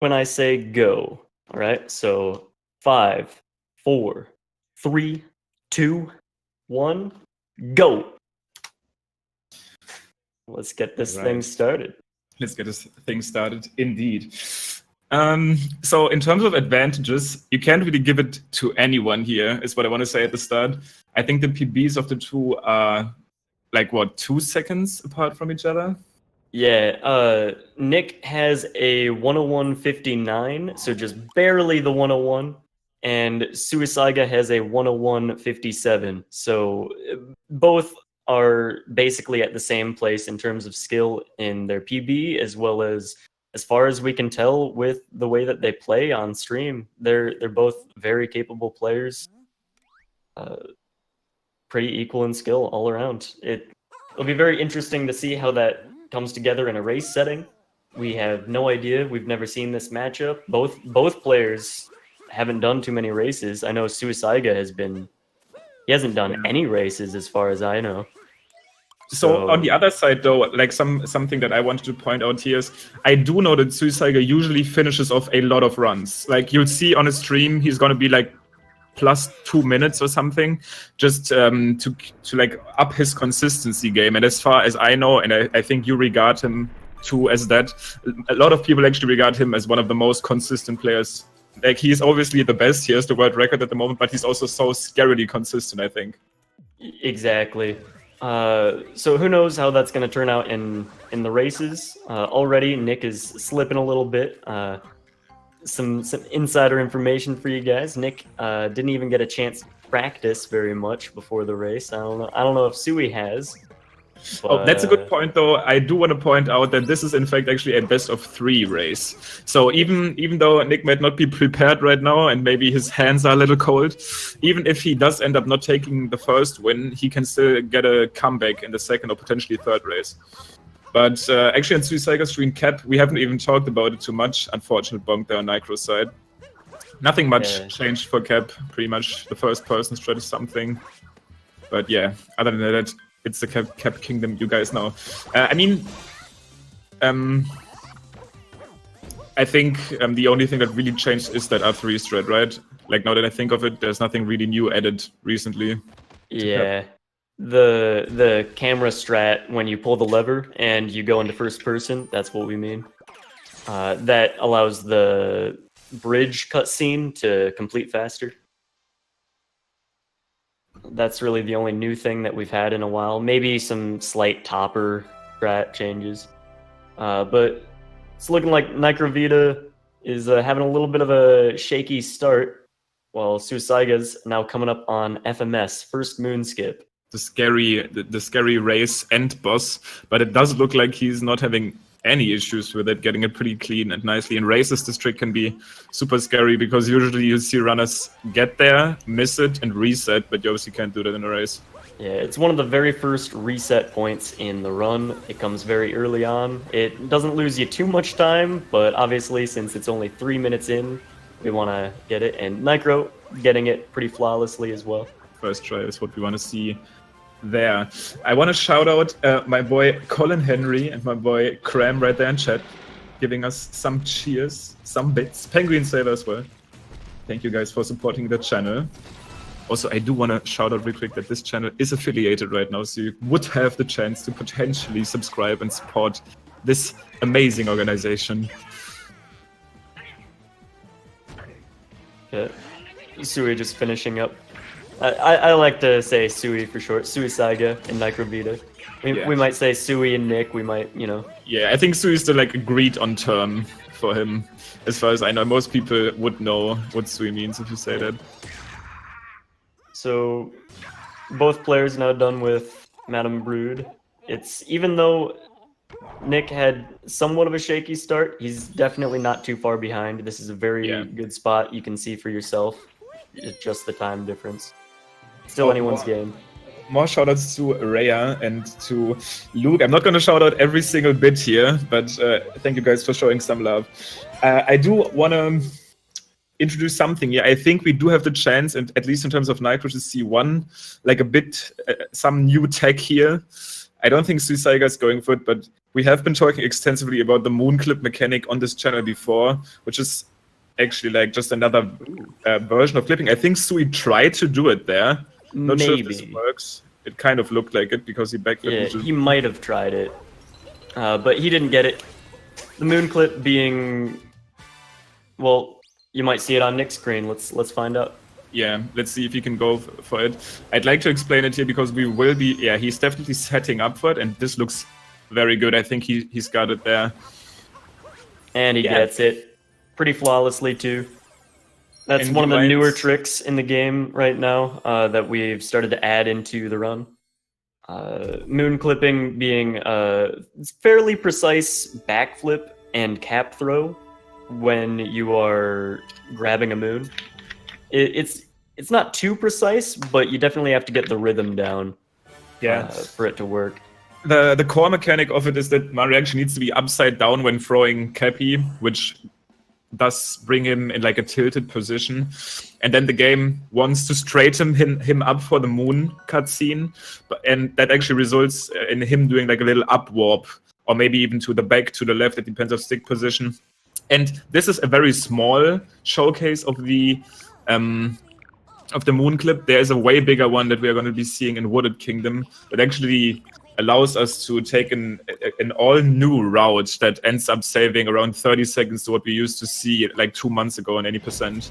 when I say go. All right. So 5, 4, 3, 2, 1, go. Let's get this thing started. Let's get this thing started, indeed. So in terms of advantages, you can't really give it to anyone here, is what I want to say at the start. I think the PBs of the two are 2 seconds apart from each other? Yeah, Nick has a 101.59, so just barely the 101, and Suisaiga has a 101.57, so both are basically at the same place in terms of skill in their PB, as far as we can tell with the way that they play on stream. They're both very capable players, pretty equal in skill all around. It'll be very interesting to see how that comes together in a race setting. We have no idea. We've never seen this matchup. Both players haven't done too many races. I know Suisaiga he hasn't done any races as far as I know. So on the other side, though, like something that I wanted to point out here is I do know that Suisaiga usually finishes off a lot of runs. Like you'll see on a stream, he's gonna be like plus 2 minutes or something, just to like up his consistency game. And as far as I know, and I think you regard him too as that, a lot of people actually regard him as one of the most consistent players. Like he's obviously the best. He has the world record at the moment, but he's also so scarily consistent, I think. Exactly. So who knows how that's going to turn out in the races. Already Nick is slipping a little bit. Some insider information for you guys. Nick didn't even get a chance to practice very much before the race. I don't know if Sui has. But, that's a good point, though. I do want to point out that this is in fact actually a best of 3 race. So even though Nick might not be prepared right now and maybe his hands are a little cold, even if he does end up not taking the first win, he can still get a comeback in the second or potentially third race. But actually on Suisaiga's stream Cap, we haven't even talked about it too much. Unfortunate bonk there on Nicro's side. Nothing much changed for Cap. Pretty much the first person strat is something. But yeah, other than that, it's the Cap Kingdom, you guys know. I mean, I think the only thing that really changed is that R3 strat, right? Like now that I think of it, there's nothing really new added recently. Yeah. The camera strat, when you pull the lever and you go into first person, that's what we mean. That allows the bridge cutscene to complete faster. That's really the only new thing that we've had in a while. Maybe some slight topper strat changes. But it's looking like NicroVeda is having a little bit of a shaky start, while Suisaiga's now coming up on FMS, first moon skip. The scary race and boss, but it does look like he's not having any issues with it, getting it pretty clean and nicely. In races, this trick can be super scary because usually you see runners get there, miss it, and reset, but you obviously can't do that in a race. Yeah, it's one of the very first reset points in the run. It comes very early on. It doesn't lose you too much time, but obviously since it's only 3 minutes in, we want to get it. And Nicro getting it pretty flawlessly as well. First try is what we want to see there. I want to shout out my boy Colin Henry and my boy Cram right there in chat, giving us some cheers, some bits. Penguin Sailor as well. Thank you guys for supporting the channel. Also, I do want to shout out real quick that this channel is affiliated right now, so you would have the chance to potentially subscribe and support this amazing organization. Yeah. Sui just finishing up. I like to say Sui for short. Suisaiga and NicroVeda. We might say Sui and Nick. We might, you know. Yeah, I think Sui is the agreed on term for him. As far as I know, most people would know what Sui means if you say that. So, both players now done with Madame Brood. Even though Nick had somewhat of a shaky start, he's definitely not too far behind. This is a very good spot. You can see for yourself. It's just the time difference. Still anyone's game. More shoutouts to Rhea and to Luke. I'm not going to shout out every single bit here, but thank you guys for showing some love. I do want to introduce something here. I think we do have the chance, and at least in terms of Nitro, to see some new tech here. I don't think Suisaiga is going for it, but we have been talking extensively about the moon clip mechanic on this channel before, which is actually like just another version of clipping. I think Sui tried to do it there. Not sure if this works. It kind of looked like it because he backflipped. Yeah, he might have tried it, but he didn't get it. The moon clip being, well, you might see it on Nick's screen. Let's find out. Yeah, let's see if he can go for it. I'd like to explain it here because we will be. Yeah, he's definitely setting up for it, and this looks very good. I think he's got it there, and he gets it pretty flawlessly too. That's one of the newer tricks in the game right now that we've started to add into the run. Moon clipping being fairly precise backflip and cap throw when you are grabbing a moon. It's not too precise, but you definitely have to get the rhythm down for it to work. The core mechanic of it is that Mario actually needs to be upside down when throwing Cappy, which does bring him in like a tilted position, and then the game wants to straighten him up for the moon cutscene, and that actually results in him doing like a little up warp, or maybe even to the back, to the left. It depends on stick position. And this is a very small showcase of the moon clip. There is a way bigger one that we are going to be seeing in Wooded Kingdom that actually allows us to take an all-new route that ends up saving around 30 seconds to what we used to see like 2 months ago on any percent.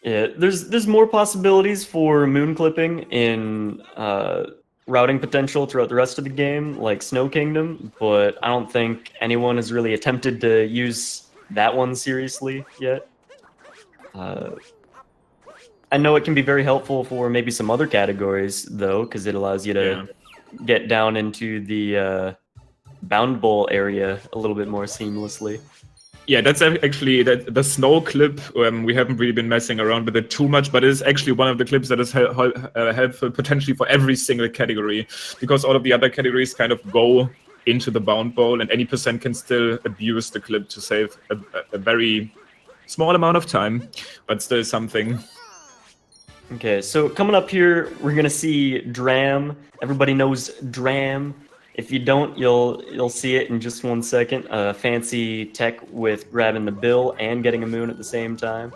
Yeah, there's more possibilities for moon clipping in routing potential throughout the rest of the game, like Snow Kingdom, but I don't think anyone has really attempted to use that one seriously yet. I know it can be very helpful for maybe some other categories, though, because it allows you to get down into the bound bowl area a little bit more seamlessly. Yeah, that's actually the snow clip. We haven't really been messing around with it too much, but it is actually one of the clips that is helpful potentially for every single category, because all of the other categories kind of go into the bound bowl, and any percent can still abuse the clip to save a very small amount of time, but still something. Okay, so coming up here, we're gonna see Dram. Everybody knows Dram. If you don't, you'll see it in just 1 second. Fancy tech with grabbing the bill and getting a moon at the same time.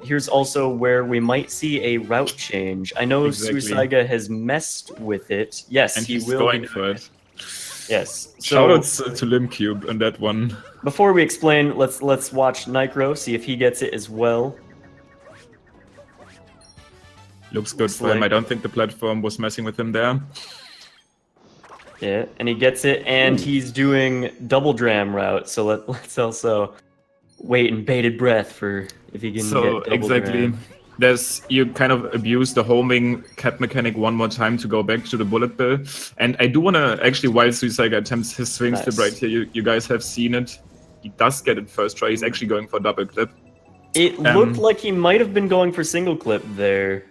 Here's also where we might see a route change. I know Suisaiga has messed with it. Yes, and he he's will going for it. Yes. So, shoutouts to Limcube on that one. Before we explain, let's watch Nicro, see if he gets it as well. Looks good for him. I don't think the platform was messing with him there. Yeah, and he gets it, and he's doing double dram route. So let's also wait in bated breath for if he can get double dram. You kind of abuse the homing cap mechanic one more time to go back to the bullet bill. And I do want to actually, while Suisaiga attempts his swing slip right here, you guys have seen it. He does get it first try. He's actually going for double clip. It looked like he might have been going for single clip there.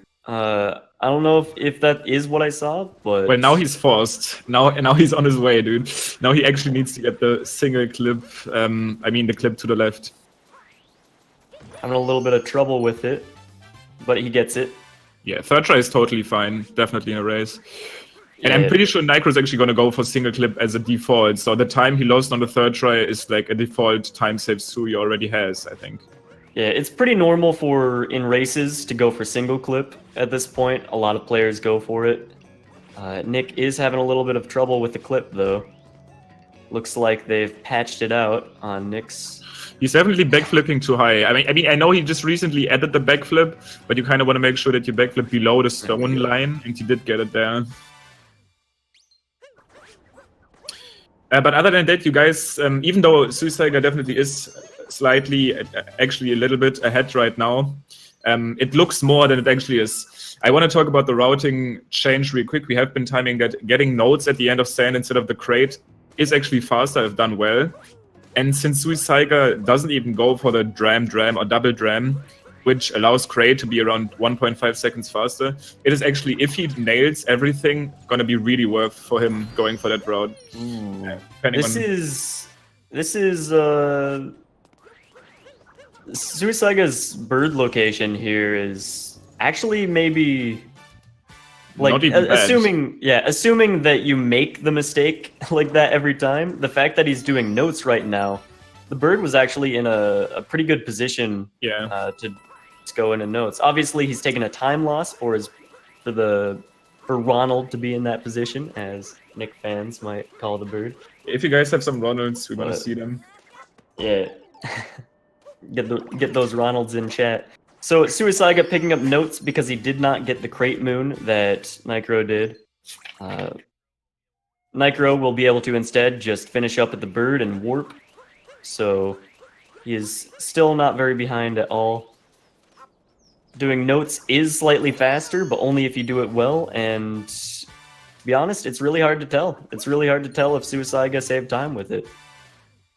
I don't know if that is what I saw, but... Well, now he's forced. Now he's on his way, dude. Now he actually needs to get the single clip, the clip to the left. Having a little bit of trouble with it, but he gets it. Yeah, third try is totally fine. Definitely in a race. And I'm pretty sure Nicro's actually going to go for single clip as a default. So the time he lost on the third try is like a default time save Sui already has, I think. Yeah, it's pretty normal in races to go for single clip at this point. A lot of players go for it. Nick is having a little bit of trouble with the clip, though. Looks like they've patched it out on Nick's. He's definitely backflipping too high. I know he just recently added the backflip, but you kind of want to make sure that you backflip below the stone line, and he did get it there. But other than that, you guys, even though Suisaiga definitely is slightly, actually a little bit ahead right now, it looks more than it actually is. I want to talk about the routing change real quick. We have been timing that getting nodes at the end of sand instead of the crate is actually faster if done well. And since Suisaiga doesn't even go for the dram or double dram, which allows crate to be around 1.5 seconds faster, it is actually, if he nails everything, gonna be really worth for him going for that route. This is Suisaiga's bird location here is actually maybe Like, Not even bad. assuming that you make the mistake like that every time, the fact that he's doing notes right now, the bird was actually in a pretty good position to go into notes. Obviously, he's taken a time loss for Ronald to be in that position, as Nick fans might call the bird. If you guys have some Ronalds, we want to see them. Yeah. Get those Ronalds in chat. So Suisaiga picking up notes because he did not get the crate moon that Nicro did. Nicro will be able to instead just finish up at the bird and warp. So he is still not very behind at all. Doing notes is slightly faster, but only if you do it well. And to be honest, it's really hard to tell. It's really hard to tell if Suisaiga saved time with it.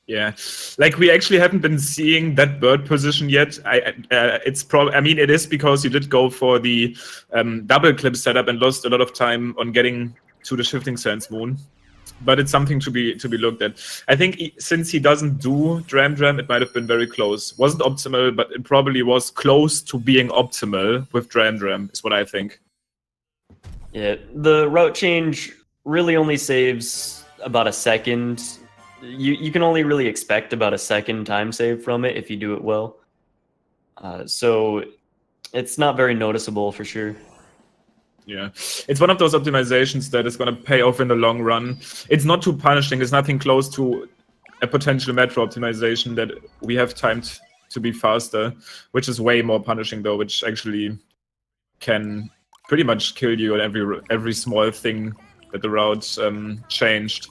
Yeah, like we actually haven't been seeing that bird position yet. It's probably, I mean, it is because you did go for the double clip setup and lost a lot of time on getting to the shifting sands moon. But it's something to be looked at. I think since he doesn't do Dram, it might have been very close. Wasn't optimal, but it probably was close to being optimal with Dram, is what I think. Yeah, the route change really only saves about a second. You can only really expect about a second time save from it if you do it well. So it's not very noticeable for sure. Yeah, it's one of those optimizations that is going to pay off in the long run. It's not too punishing. It's nothing close to a potential metro optimization that we have timed to be faster, which is way more punishing though, which actually can pretty much kill you on every small thing that the route changed.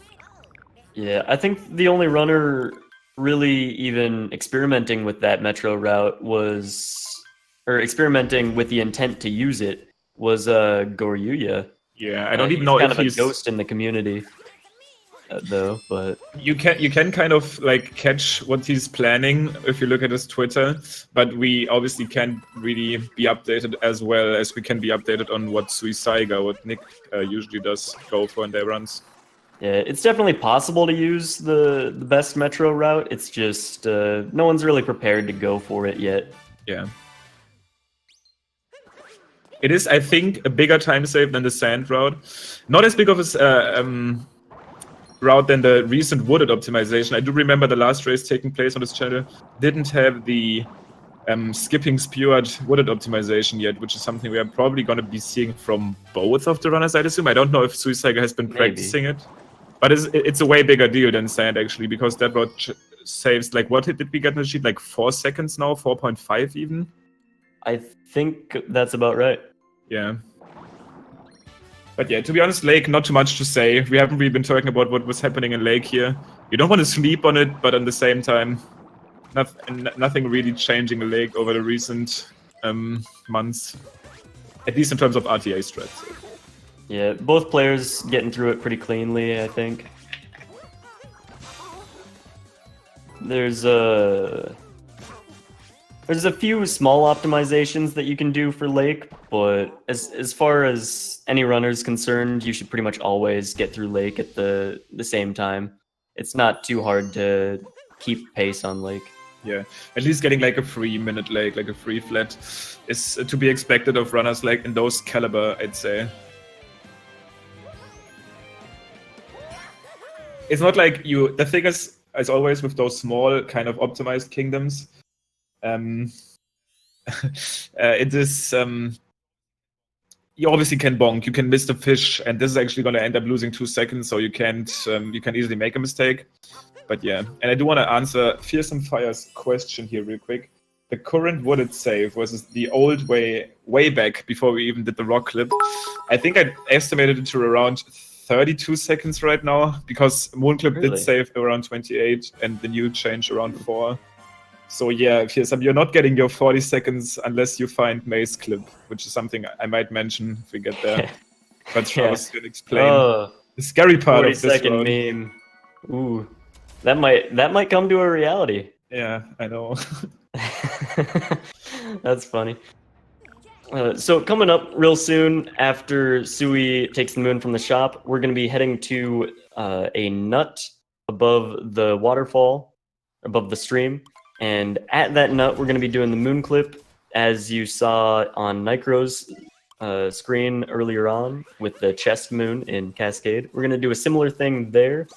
Yeah, I think the only runner really even experimenting with that metro route or experimenting with the intent to use it, was Goryuya. Yeah, I don't even know if he's a ghost in the community, though. But you can kind of like catch what he's planning if you look at his Twitter, but we obviously can't really be updated as well as we can be updated on what Suisaiga, what Nick usually does go for in their runs. Yeah, it's definitely possible to use the best metro route. It's just no one's really prepared to go for it yet. Yeah. It is, I think, a bigger time save than the sand route. Not as big of a route than the recent wooded optimization. I do remember the last race taking place on this channel didn't have the skipping skewered wooded optimization yet, which is something we are probably going to be seeing from both of the runners, I'd assume. I don't know if Suisaiga has been practicing it. But it's a way bigger deal than sand, actually, because that route saves, like, what did we get in the sheet? Like 4 seconds now? 4.5 even? I think that's about right. Yeah. But yeah, to be honest, Lake, not too much to say. We haven't really been talking about what was happening in Lake here. You don't want to sleep on it, but at the same time, nothing really changing in Lake over the recent months. At least in terms of RTA strats. Yeah, both players getting through it pretty cleanly, I think. There's a few small optimizations that you can do for Lake, but as far as any runner's concerned, you should pretty much always get through Lake at the same time. It's not too hard to keep pace on Lake. Yeah, at least getting like a 3-minute Lake, like a free flat, is to be expected of runners like in those caliber, I'd say. It's not like the thing is, as always with those small kind of optimized kingdoms, it is, you obviously can bonk, you can miss the fish, and this is actually going to end up losing 2 seconds, so you can easily make a mistake. But yeah, and I do want to answer Fearsome Fire's question here real quick. The current wooded save versus the old way back before we even did the rock clip, I think I estimated it to around 32 seconds right now, because Moonclip did save around 28 and the new change around 4. So yeah, Fearsome, you're not getting your 40 seconds unless you find Maze Clip, which is something I might mention if we get there. But Travis can explain the scary part of this 40-second meme. Ooh, that might come to a reality. Yeah, I know. That's funny. So coming up real soon after Sui takes the moon from the shop, we're going to be heading to a nut above the waterfall, above the stream. And at that nut, we're going to be doing the moon clip, as you saw on Nicro's screen earlier on with the chest moon in Cascade. We're going to do a similar thing there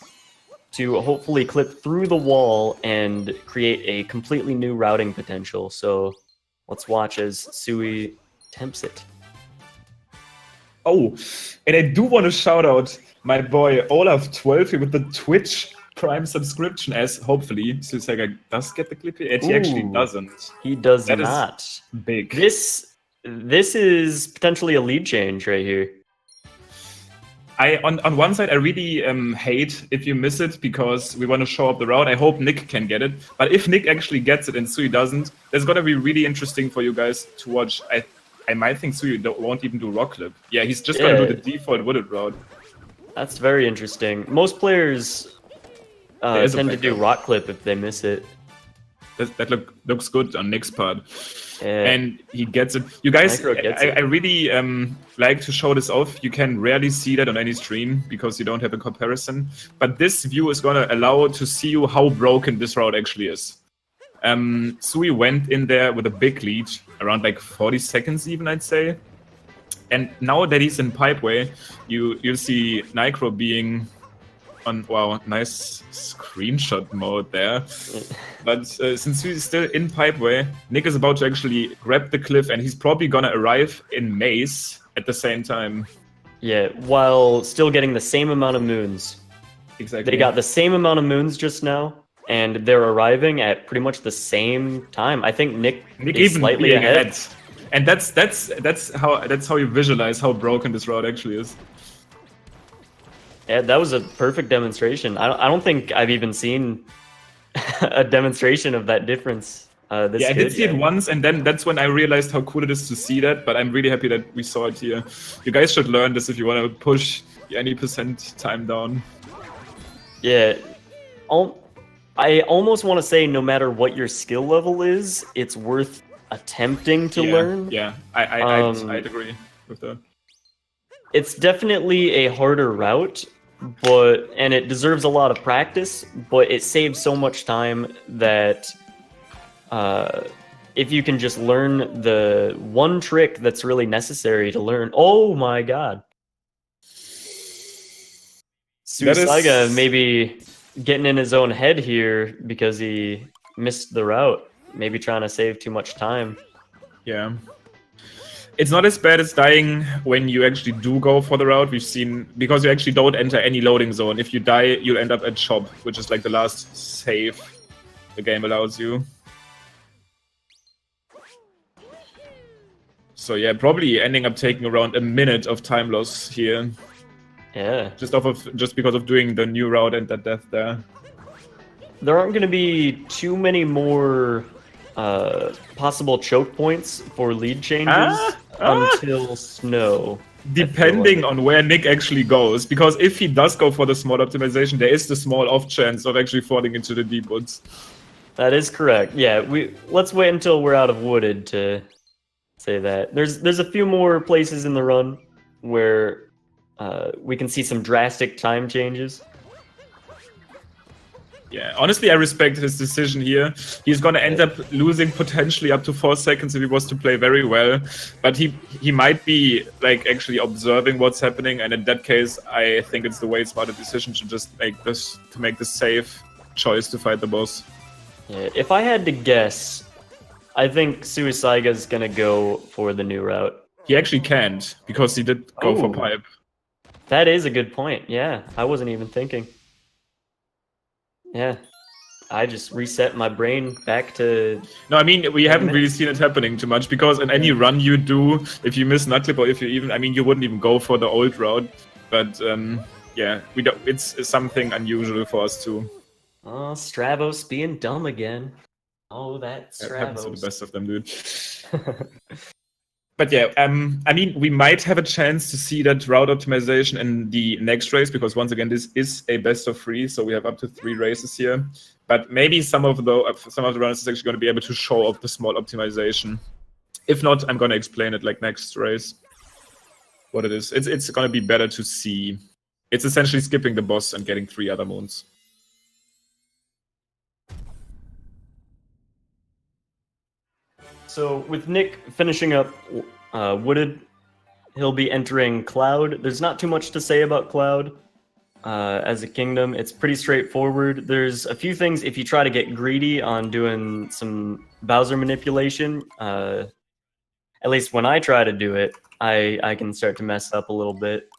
to hopefully clip through the wall and create a completely new routing potential. So let's watch as Sui attempts it. Oh, and I do want to shout out my boy Olaf12 with the Twitch Prime subscription, as hopefully Suisaiga does get the clip here. And he actually doesn't. He does That not. is big. This is potentially a lead change right here. On one side, I really hate if you miss it because we want to show up the route. I hope Nick can get it. But if Nick actually gets it and Sui doesn't, that's going to be really interesting for you guys to watch. I might think Sui won't even do rock clip. Yeah, he's just going to do the default wooded route. That's very interesting. Most players tend to do rock clip if they miss it. That looks good on Nick's part. And he gets it. You guys, I really like to show this off. You can rarely see that on any stream because you don't have a comparison. But this view is going to allow to see you how broken this route actually is. Sui went in there with a big lead, around like 40 seconds even, I'd say. And now that he's in pipeway, you'll see Nicro being on, wow, nice screenshot mode there. But since he's still in pipeway, Nick is about to actually grab the cliff and he's probably gonna arrive in Maze at the same time. Yeah, while still getting the same amount of moons. Exactly. They got the same amount of moons just now, and they're arriving at pretty much the same time. I think Nick is even slightly ahead. And that's how you visualize how broken this route actually is. Yeah, that was a perfect demonstration. I don't think I've even seen a demonstration of that difference. I did see it once, and then that's when I realized how cool it is to see that. But I'm really happy that we saw it here. You guys should learn this if you want to push any percent time down. Yeah, I almost want to say no matter what your skill level is, it's worth attempting to learn. Yeah, I'd agree with that. It's definitely a harder route, and it deserves a lot of practice, but it saves so much time that if you can just learn the one trick that's really necessary to learn. Oh my god. Suisaiga maybe getting in his own head here because he missed the route. Maybe trying to save too much time. Yeah. It's not as bad as dying when you actually do go for the route. We've seen, because you actually don't enter any loading zone. If you die, you'll end up at shop, which is like the last save the game allows you. So yeah, probably ending up taking around a minute of time loss here. Yeah. Just because of doing the new route and that death there. There aren't going to be too many more possible choke points for lead changes until snow. Depending on where Nick actually goes, because if he does go for the small optimization, there is the small off chance of actually falling into the deep woods. That is correct. Yeah, let's wait until we're out of wooded to say that. There's a few more places in the run where we can see some drastic time changes. Yeah, honestly, I respect his decision here. He's going to end up losing potentially up to 4 seconds if he was to play very well. But he might be like actually observing what's happening, and in that case, I think it's the way smarter decision to just make the safe choice to fight the boss. Yeah, if I had to guess, I think Suisaiga is going to go for the new route. He actually can't because he did go for pipe. That is a good point. Yeah, I wasn't even thinking. Yeah, I just reset my brain back to... No, I mean, we haven't really seen it happening too much, because in any run you do, if you miss nutclip or if you even... I mean, you wouldn't even go for the old route, but yeah, we don't. It's something unusual for us too. Oh, Stravos being dumb again. Oh, that Stravos. That happens to the best of them, dude. But yeah, I mean, we might have a chance to see that route optimization in the next race, because once again, this is a best of 3, so we have up to 3 races here. But maybe some of the runners is actually going to be able to show off the small optimization. If not, I'm going to explain it like next race. What it is. It's going to be better to see. It's essentially skipping the boss and getting 3 other moons. So with Nick finishing up wooded, he'll be entering Cloud. There's not too much to say about Cloud as a kingdom. It's pretty straightforward. There's a few things if you try to get greedy on doing some Bowser manipulation. At least when I try to do it, I can start to mess up a little bit.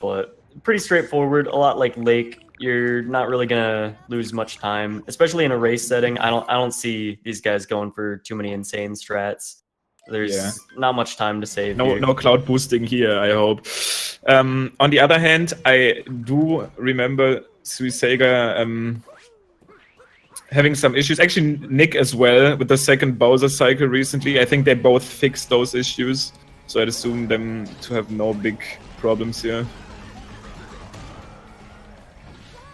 But pretty straightforward. A lot like Lake. You're not really gonna lose much time, especially in a race setting. I don't see these guys going for too many insane strats. There's not much time to save. No cloud boosting here, I hope. On the other hand, I do remember Suisaiga having some issues. Actually, Nick as well with the second Bowser cycle recently. I think they both fixed those issues, so I'd assume them to have no big problems here.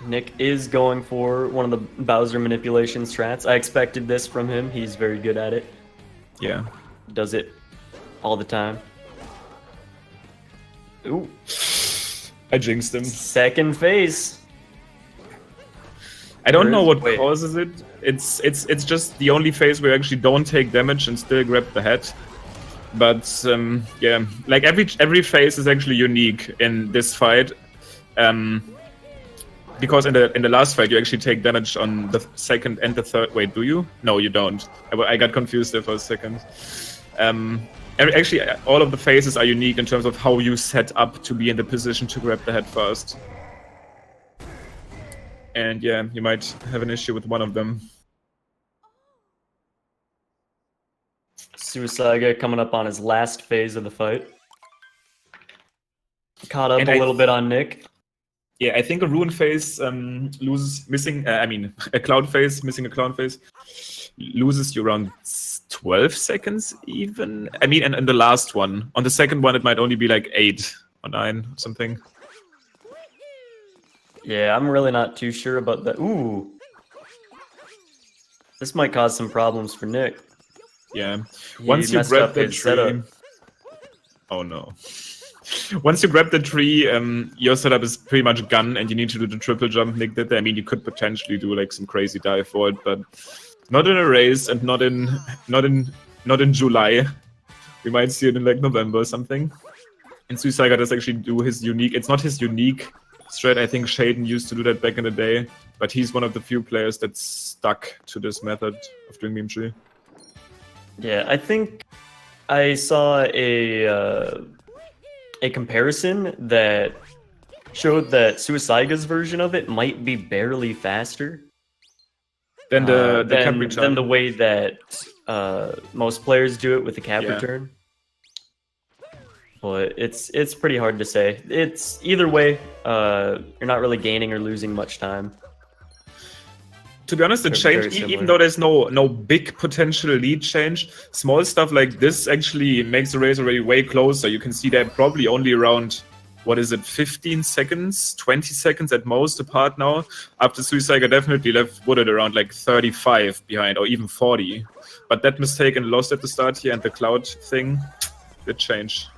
Nick is going for one of the Bowser manipulation strats. I expected this from him. He's very good at it. Yeah. Does it all the time. Ooh. I jinxed him. Second phase. I don't know what causes it. It's just the only phase where you actually don't take damage and still grab the head. But yeah, like every phase is actually unique in this fight. Because in the last fight you actually take damage on the second and the third. Wait, do you? No, you don't. I got confused there for a second. Actually, all of the phases are unique in terms of how you set up to be in the position to grab the head first. And yeah, you might have an issue with one of them. Suisaiga coming up on his last phase of the fight. Caught up a little bit on Nick. Yeah, I think a Ruin phase missing a Cloud phase, missing a Cloud phase, loses you around 12 seconds even. I mean, and the last one. On the second one, it might only be like 8 or 9 or something. Yeah, I'm really not too sure about that. Ooh. This might cause some problems for Nick. Yeah. Once you grab the tree... setup. Oh no. Once you grab the tree, your setup is pretty much gone, and you need to do the triple jump Nick did there. I mean, you could potentially do like some crazy dive for it, but not in a race and not in July. We might see it in like November or something. And Suisaiga does actually do his unique. It's not his unique strat. I think Shaden used to do that back in the day, but he's one of the few players that's stuck to this method of doing meme tree. Yeah, I think I saw a comparison that showed that Suisaiga's version of it might be barely faster than the cap return. Than the way that most players do it with the cap return. But it's pretty hard to say. It's either way, you're not really gaining or losing much time. To be honest, the change, even though there's no big potential lead change, small stuff like this actually makes the race already way closer. You can see they're probably only around, 15 seconds, 20 seconds at most apart now. After Suisaiga definitely left Wooded around like 35 behind, or even 40. But that mistake and lost at the start here and the Cloud thing did change.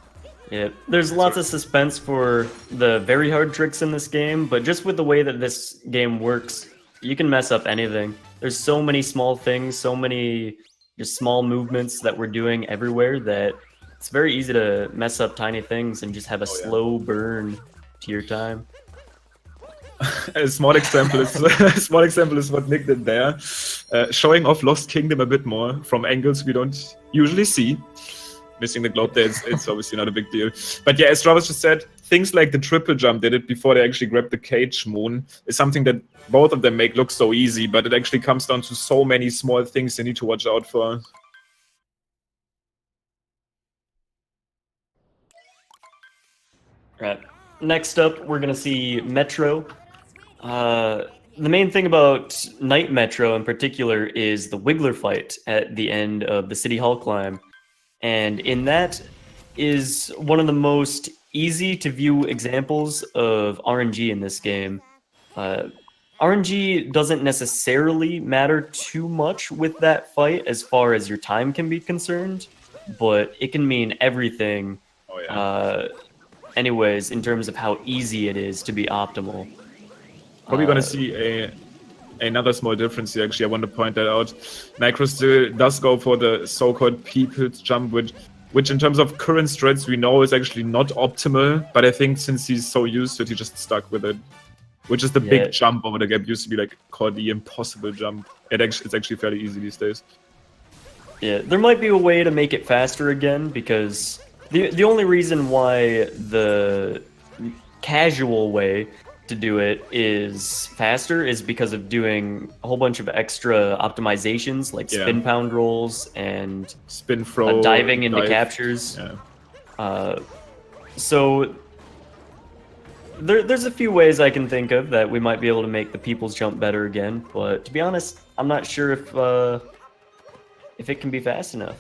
Yeah, there's lots of suspense for the very hard tricks in this game, but just with the way that this game works, you can mess up anything. There's so many small things, so many just small movements that we're doing everywhere that it's very easy to mess up tiny things and just have a slow burn to your time. A small example is what Nick did there, showing off Lost Kingdom a bit more from angles we don't usually see. Missing the globe there, it's obviously not a big deal. But yeah, as Travis just said, things like the triple jump they did before they actually grabbed the cage moon is something that both of them make look so easy, but it actually comes down to so many small things they need to watch out for. Right. Next up, we're going to see Metro. The main thing about Night Metro in particular is the Wiggler fight at the end of the City Hall climb. And in that is one of the most easy to view examples of RNG in this game. RNG doesn't necessarily matter too much with that fight as far as your time can be concerned, but it can mean everything. Oh, yeah. Anyways, in terms of how easy it is to be optimal. Probably going to see another small difference here, actually. I want to point that out. Nitro still does go for the so-called people's jump, which which in terms of current strats we know is actually not optimal, but I think since he's so used to it, he just stuck with it. Which is the big jump over the gap. Used to be like called the impossible jump. It's actually fairly easy these days. Yeah, there might be a way to make it faster again, because the only reason why the casual way to do it is faster is because of doing a whole bunch of extra optimizations like spin pound rolls and spin throw, diving into captures. Yeah. So there's a few ways I can think of that we might be able to make the people's jump better again, but to be honest, I'm not sure if it can be fast enough.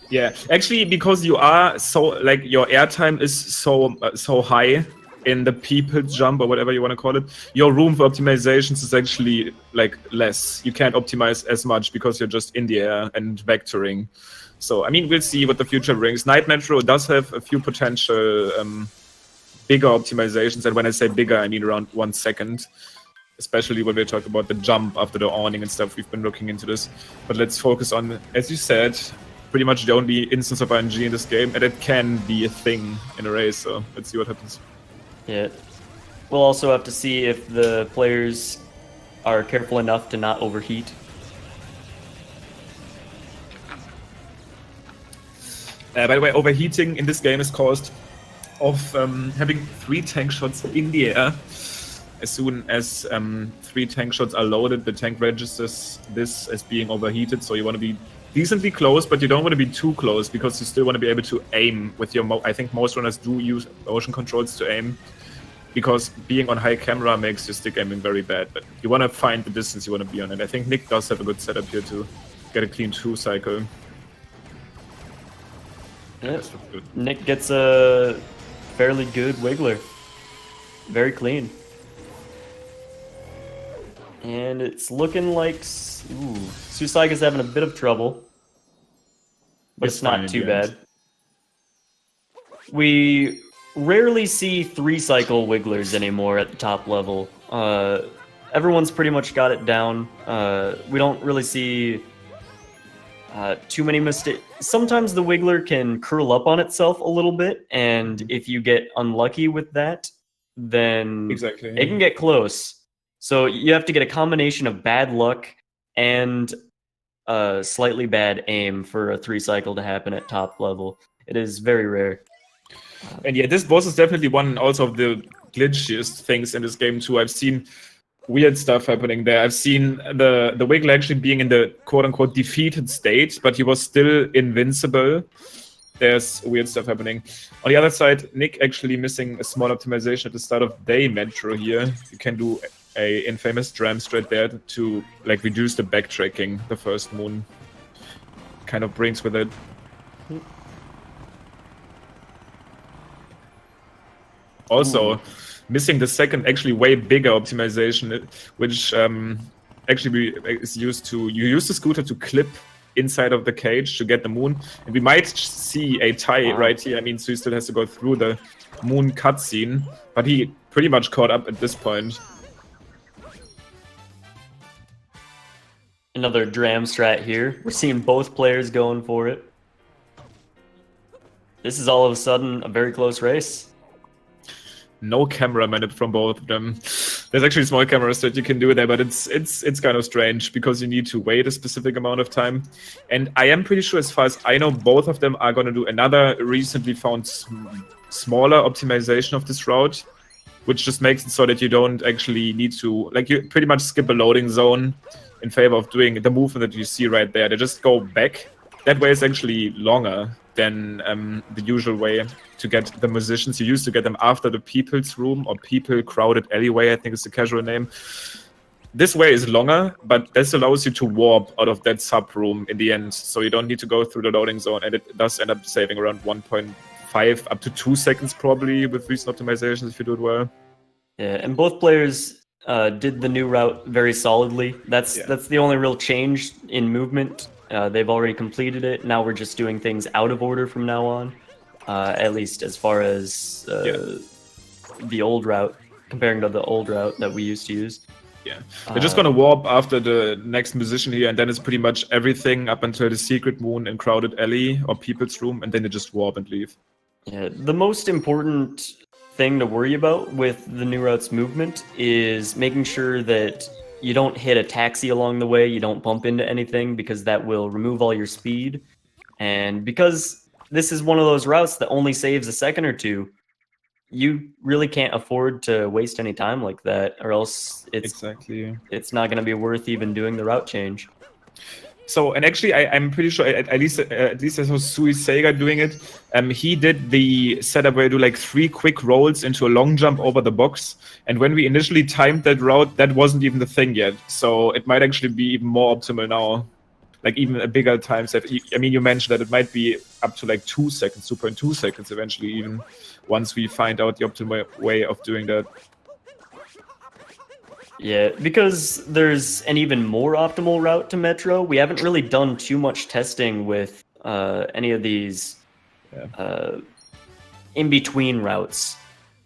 Yeah, actually, because you are so like your airtime is so high in the people's jump or whatever you want to call it, your room for optimizations is actually like less. You can't optimize as much because you're just in the air and vectoring. So I mean, we'll see what the future brings. Night Metro does have a few potential bigger optimizations, and when I say bigger, I mean around 1 second. Especially when we talk about the jump after the awning and stuff. We've been looking into this, but let's focus on, as you said, pretty much the only instance of RNG in this game, and it can be a thing in a race. So let's see what happens. Yeah, we'll also have to see if the players are careful enough to not overheat. By the way, overheating in this game is caused of having 3 tank shots in the air. As soon as 3 tank shots are loaded, the tank registers this as being overheated. So you want to be decently close, but you don't want to be too close because you still want to be able to aim with your I think most runners do use motion controls to aim, because being on high camera makes your stick aiming very bad. But you want to find the distance you want to be on, and I think Nick does have a good setup here to get a clean 2 cycle. Yeah. Nick gets a fairly good wiggler. Very clean. And it's looking like Suisaiga's having a bit of trouble, but it's not too bad. We rarely see 3-cycle wigglers anymore at the top level. Everyone's pretty much got it down. We don't really see too many mistakes. Sometimes the wiggler can curl up on itself a little bit, and if you get unlucky with that, then it can get close. So you have to get a combination of bad luck and slightly bad aim for a 3-cycle to happen at top level. It is very rare. And yeah, this boss is definitely one also of the glitchiest things in this game too. I've seen weird stuff happening there. I've seen the Wiggler actually being in the quote-unquote defeated state, but he was still invincible. There's weird stuff happening. On the other side, Nick actually missing a small optimization at the start of day metro here. You can do a infamous dram strat there to like reduce the backtracking the first moon kind of brings with it. Also, missing the second, actually way bigger optimization, which actually is used to, you use the scooter to clip inside of the cage to get the moon, and we might see a tie right here. I mean, so he still has to go through the moon cutscene, but he pretty much caught up at this point. Another dram strat here. We're seeing both players going for it. This is all of a sudden a very close race. No cameraman from both of them. There's actually small cameras that you can do there, but it's kind of strange because you need to wait a specific amount of time. And I am pretty sure, as far as I know, both of them are going to do another recently found smaller optimization of this route, which just makes it so that you don't actually need to, like, you pretty much skip a loading zone in favor of doing the movement that you see right there. They just go back. That way is actually longer than the usual way to get the musicians. You used to get them after the people's room, or people crowded alleyway, I think is the casual name. This way is longer, but this allows you to warp out of that sub room in the end, so you don't need to go through the loading zone, and it does end up saving around 1.5 up to 2 seconds probably with recent optimizations if you do it well. Yeah, and both players did the new route very solidly. That's the only real change in movement. They've already completed it. Now we're just doing things out of order from now on, at least as far as the old route, comparing to the old route that we used to use. Yeah, they're just gonna warp after the next musician here, and then it's pretty much everything up until the secret moon and crowded alley or people's room, and then they just warp and leave. Yeah, the most important thing to worry about with the new route's movement is making sure that you don't hit a taxi along the way, you don't bump into anything, because that will remove all your speed. And because this is one of those routes that only saves a second or two, you really can't afford to waste any time like that, or else it's not going to be worth even doing the route change. So, and actually, I'm pretty sure at least I saw Suisaiga doing it. He did the setup where you do like 3 quick rolls into a long jump over the box. And when we initially timed that route, that wasn't even the thing yet. So it might actually be even more optimal now, like even a bigger time save. I mean, you mentioned that it might be up to like 2 seconds, 2.2 seconds eventually, even once we find out the optimal way of doing that. Yeah, because there's an even more optimal route to Metro, we haven't really done too much testing with any of these in-between routes.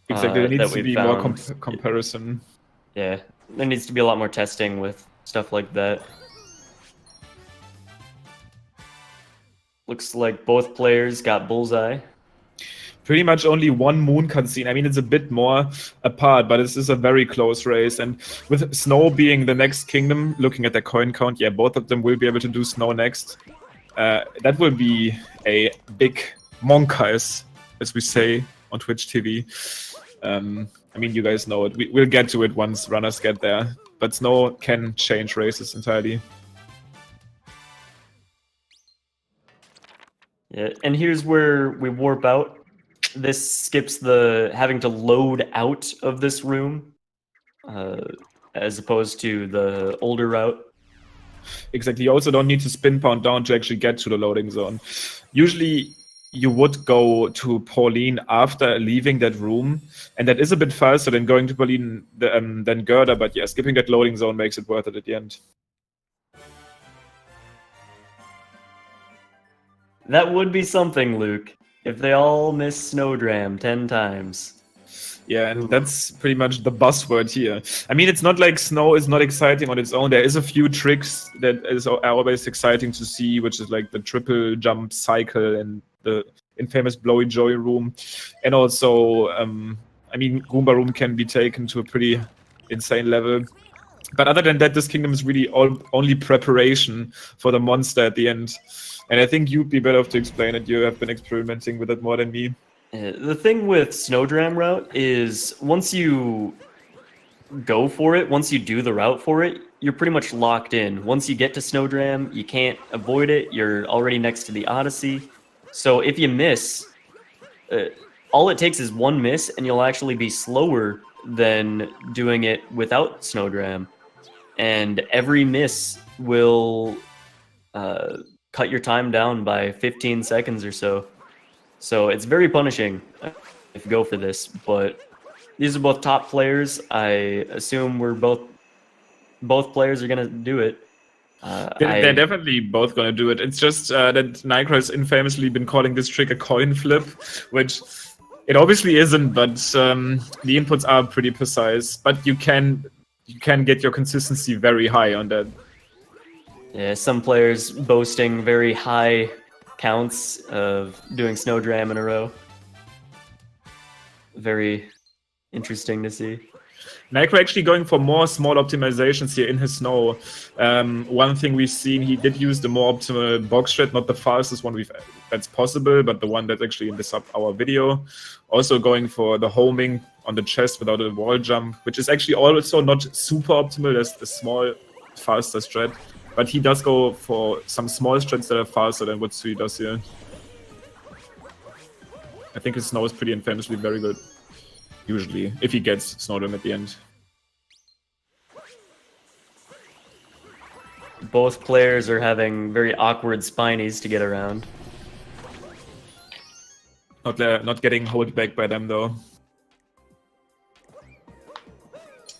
Exactly, there needs to be more comparison. Yeah, there needs to be a lot more testing with stuff like that. Looks like both players got bullseye. Pretty much only one moon cutscene. I mean, it's a bit more apart, but this is a very close race. And with Snow being the next kingdom, looking at the coin count, yeah, both of them will be able to do Snow next. That will be a big monka, as we say on Twitch TV. I mean, you guys know it. We'll get to it once runners get there. But Snow can change races entirely. Yeah, and here's where we warp out. This skips the having to load out of this room, as opposed to the older route. Exactly. You also don't need to spin pound down to actually get to the loading zone. Usually, you would go to Pauline after leaving that room, and that is a bit faster than going to Pauline than Gerda. But yeah, skipping that loading zone makes it worth it at the end. That would be something, Luke. If they all miss Snowdram 10 times. Yeah, and that's pretty much the buzzword here. I mean, it's not like Snow is not exciting on its own. There is a few tricks that are always exciting to see, which is like the triple jump cycle and the infamous Blowy Joy room. And also, I mean, Goomba room can be taken to a pretty insane level. But other than that, this kingdom is really only preparation for the monster at the end. And I think you'd be better off to explain it. You have been experimenting with it more than me. The thing with Snowdram route is once you go for it, once you do the route for it, you're pretty much locked in. Once you get to Snowdram, you can't avoid it. You're already next to the Odyssey. So if you miss, all it takes is one miss, and you'll actually be slower than doing it without Snowdram. And every miss will cut your time down by 15 seconds or so. So it's very punishing if you go for this, but these are both top players. I assume both players are gonna do it. They're definitely both gonna do it. It's just that Nicro has infamously been calling this trick a coin flip, which it obviously isn't, but the inputs are pretty precise. But you can get your consistency very high on that. Yeah, some players boasting very high counts of doing Snowdram in a row. Very interesting to see. Nicro actually going for more small optimizations here in his Snow. One thing we've seen, he did use the more optimal box strat, not the fastest one that's possible, but the one that's actually in the sub-hour video. Also going for the homing on the chest without a wall jump, which is actually also not super optimal. There's the small, faster strat. But he does go for some small strats that are faster than what Sui does here. I think his Snow is pretty infamously very good. Usually, if he gets Snowdram at the end. Both players are having very awkward spinies to get around. Not getting held back by them though.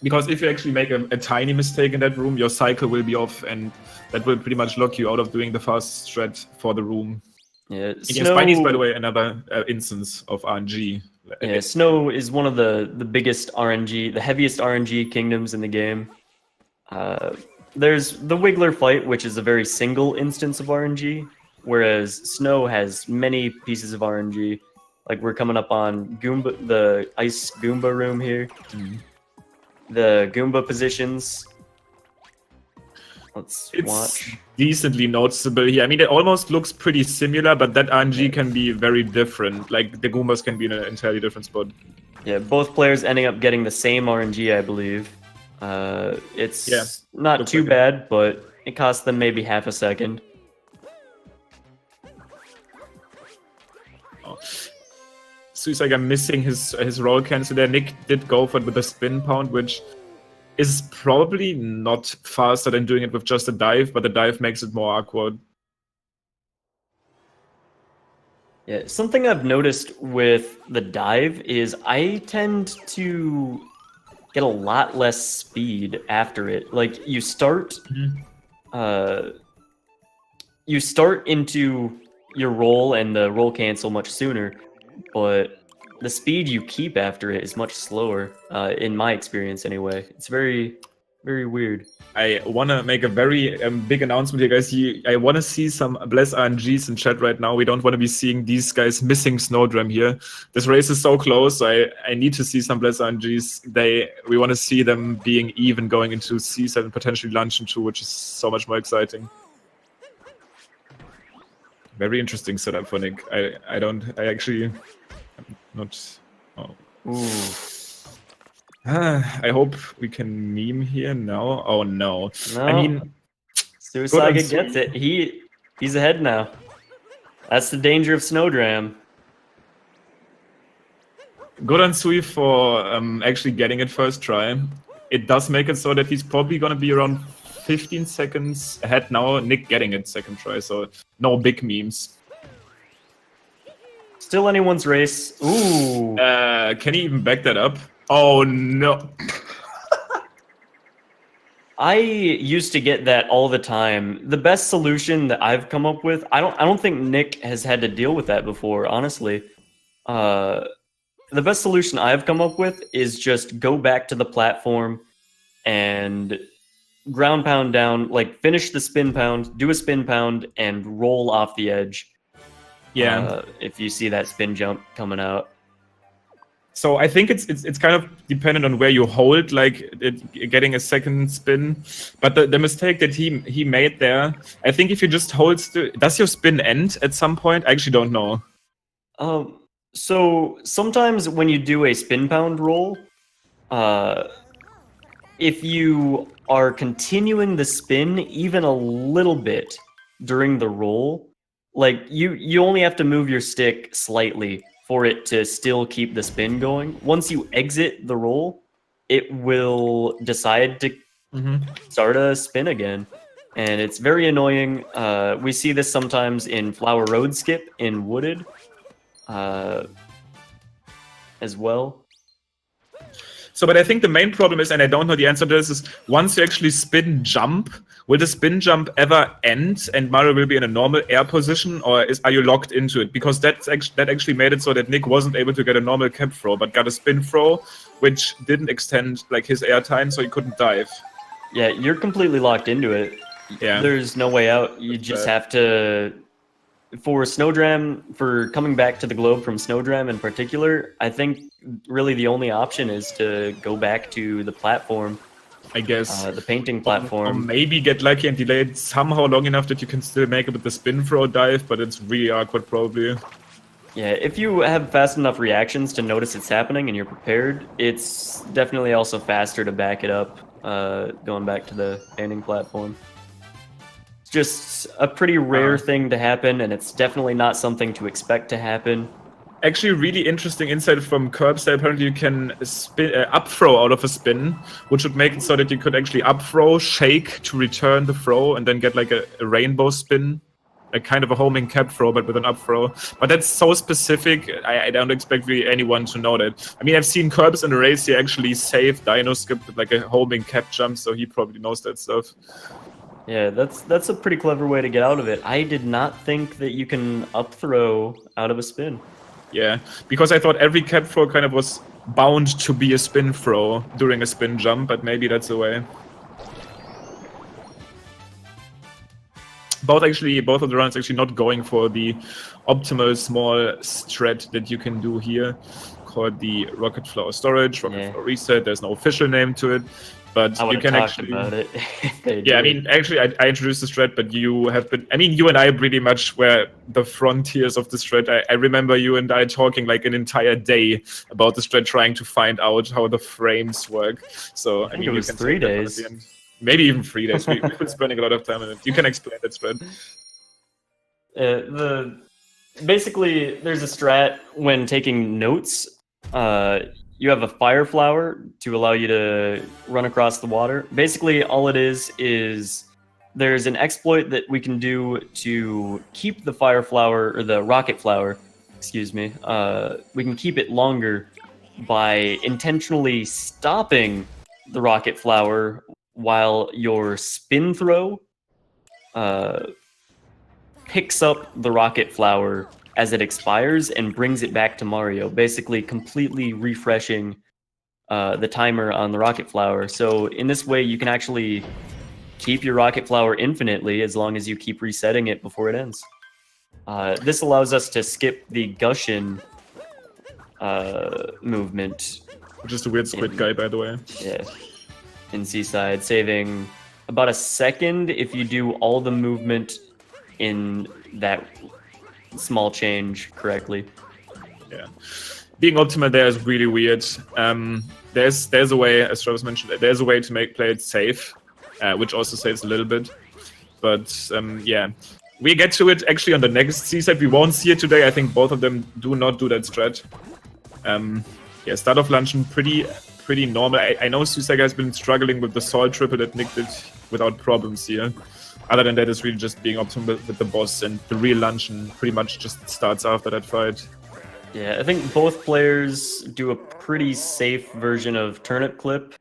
Because if you actually make a tiny mistake in that room, your cycle will be off, and that will pretty much lock you out of doing the fast strat for the room. Yeah, Spiny is, by the way, another instance of RNG. Yeah, Snow is one of the biggest RNG, the heaviest RNG kingdoms in the game. There's the Wiggler fight, which is a very single instance of RNG, whereas Snow has many pieces of RNG. Like we're coming up on Goomba, the Ice Goomba room here. The Goomba positions. Let's watch. Decently noticeable here. I mean, it almost looks pretty similar, but that RNG can be very different. Like the Goombas can be in an entirely different spot. Yeah, both players ending up getting the same RNG, I believe. It's not too bad, but it cost them maybe half a second. Oh. Suisaiga missing his roll cancel there. Nick did go for it with a spin pound, which is probably not faster than doing it with just a dive, but the dive makes it more awkward. Yeah, something I've noticed with the dive is I tend to get a lot less speed after it. Like you start into your roll and the roll cancel much sooner, but the speed you keep after it is much slower, in my experience anyway. It's very, very weird. I want to make a very big announcement here, guys. I want to see some Bless RNGs in chat right now. We don't want to be seeing these guys missing Snowdram here. This race is so close, so I need to see some Bless RNGs. We want to see them being even going into C7, potentially Luncheon 2, which is so much more exciting. Very interesting setup for Nick. I hope we can meme here now. Oh no. I mean, Suisaiga gets it. He's ahead now. That's the danger of Snowdram. Good on Sui for actually getting it first try. It does make it so that he's probably gonna be around 15 seconds ahead now. Nick getting it second try, so no big memes. Still anyone's race. Ooh. Can he even back that up? Oh no. I used to get that all the time. The best solution that I've come up with, I don't think Nick has had to deal with that before, honestly. The best solution I've come up with is just go back to the platform and ground pound down, like finish the spin pound, do a spin pound, and roll off the edge. Yeah. If you see that spin jump coming out. So I think it's kind of dependent on where you hold, like getting a second spin. But the mistake that he made there, I think if you just hold still, does your spin end at some point? I actually don't know. So sometimes when you do a spin pound roll, if you are continuing the spin even a little bit during the roll, like you only have to move your stick slightly for it to still keep the spin going. Once you exit the roll, it will decide to start a spin again. And it's very annoying. We see this sometimes in Flower Road Skip in Wooded as well. So, but I think the main problem is, and I don't know the answer to this, is once you actually spin jump, will the spin jump ever end and Mario will be in a normal air position, or are you locked into it? Because that actually made it so that Nick wasn't able to get a normal cap throw, but got a spin throw, which didn't extend like his air time, so he couldn't dive. Yeah, you're completely locked into it. Yeah. There's no way out. You just have to... For Snowdram, for coming back to the globe from Snowdram in particular, I think really the only option is to go back to the platform. I guess. The painting platform. Or maybe get lucky and delay it somehow long enough that you can still make it with the spin throw dive, but it's really awkward probably. Yeah, if you have fast enough reactions to notice it's happening and you're prepared, it's definitely also faster to back it up, going back to the painting platform. It's just a pretty rare thing to happen, and it's definitely not something to expect to happen. Actually, really interesting insight from Curbs that apparently you can spin up throw out of a spin, which would make it so that you could actually up throw, shake to return the throw, and then get like a rainbow spin, a kind of a homing cap throw, but with an up throw. But that's so specific, I don't expect really anyone to know that. I mean, I've seen Curbs in a race, he actually saved Dino Skip with like a homing cap jump, so he probably knows that stuff. Yeah, that's a pretty clever way to get out of it. I did not think that you can up throw out of a spin. Yeah, because I thought every cap throw kind of was bound to be a spin throw during a spin jump, but maybe that's the way. both of the runs actually not going for the optimal small strat that you can do here, called the Rocket Flower Storage, Rocket Flower Reset. There's no official name to it, but you can actually about it. I mean, actually, I introduced the strat, but you have been. I mean, you and I pretty much were the frontiers of the strat. I remember you and I talking like an entire day about the strat, trying to find out how the frames work. So I mean, it was you can 3 days. Maybe even 3 days. We've been spending a lot of time on it. You can explain that strat. Basically, there's a strat when taking notes. You have a fire flower to allow you to run across the water. Basically, all it is there's an exploit that we can do to keep the fire flower, or the rocket flower, excuse me. We can keep it longer by intentionally stopping the rocket flower while your spin throw picks up the rocket flower as it expires and brings it back to Mario, basically completely refreshing the timer on the rocket flower. So in this way, you can actually keep your rocket flower infinitely as long as you keep resetting it before it ends. This allows us to skip the Gushin movement. Which is the weird squid guy, by the way. Yeah. In Seaside, saving about a second if you do all the movement in that small change correctly. Yeah, being optimal there is really weird. There's a way, as Travis mentioned, there's a way to play it safe, which also saves a little bit. But yeah, we get to it actually on the next Seaside. We won't see it today. I think both of them do not do that strat. Yeah, start of luncheon pretty normal. I know Suisaiga has been struggling with the salt triple that Nick did without problems here. Other than that, it's really just being optimal with the boss, and the real luncheon pretty much just starts after that fight. Yeah, I think both players do a pretty safe version of turnip clip.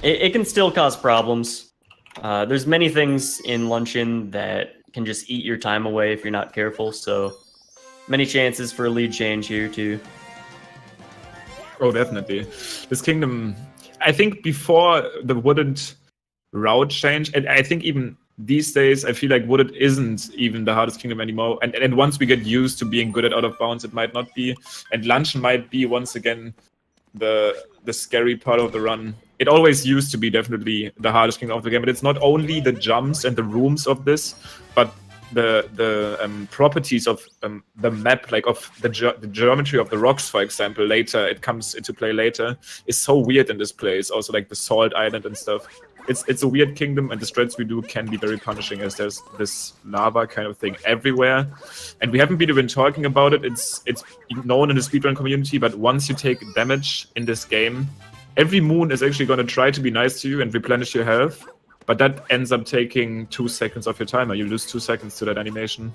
It can still cause problems. There's many things in luncheon that can just eat your time away if you're not careful, so many chances for a lead change here too. Oh, definitely. This kingdom, I think before the wouldn't route change, and I think even these days I feel like Wooded isn't even the hardest kingdom anymore, and once we get used to being good at out of bounds, it might not be, and luncheon might be once again the scary part of the run. It always used to be definitely the hardest kingdom of the game, but it's not only the jumps and the rooms of this, but the properties of the map, like of the geometry of the rocks, for example, later, it comes into play later, is so weird in this place. Also like the Salt Island and stuff. It's a weird kingdom, and the strats we do can be very punishing, as there's this lava kind of thing everywhere. And we haven't been even talking about it. It's known in the speedrun community, but once you take damage in this game, every moon is actually going to try to be nice to you and replenish your health. But that ends up taking 2 seconds of your timer. You lose 2 seconds to that animation.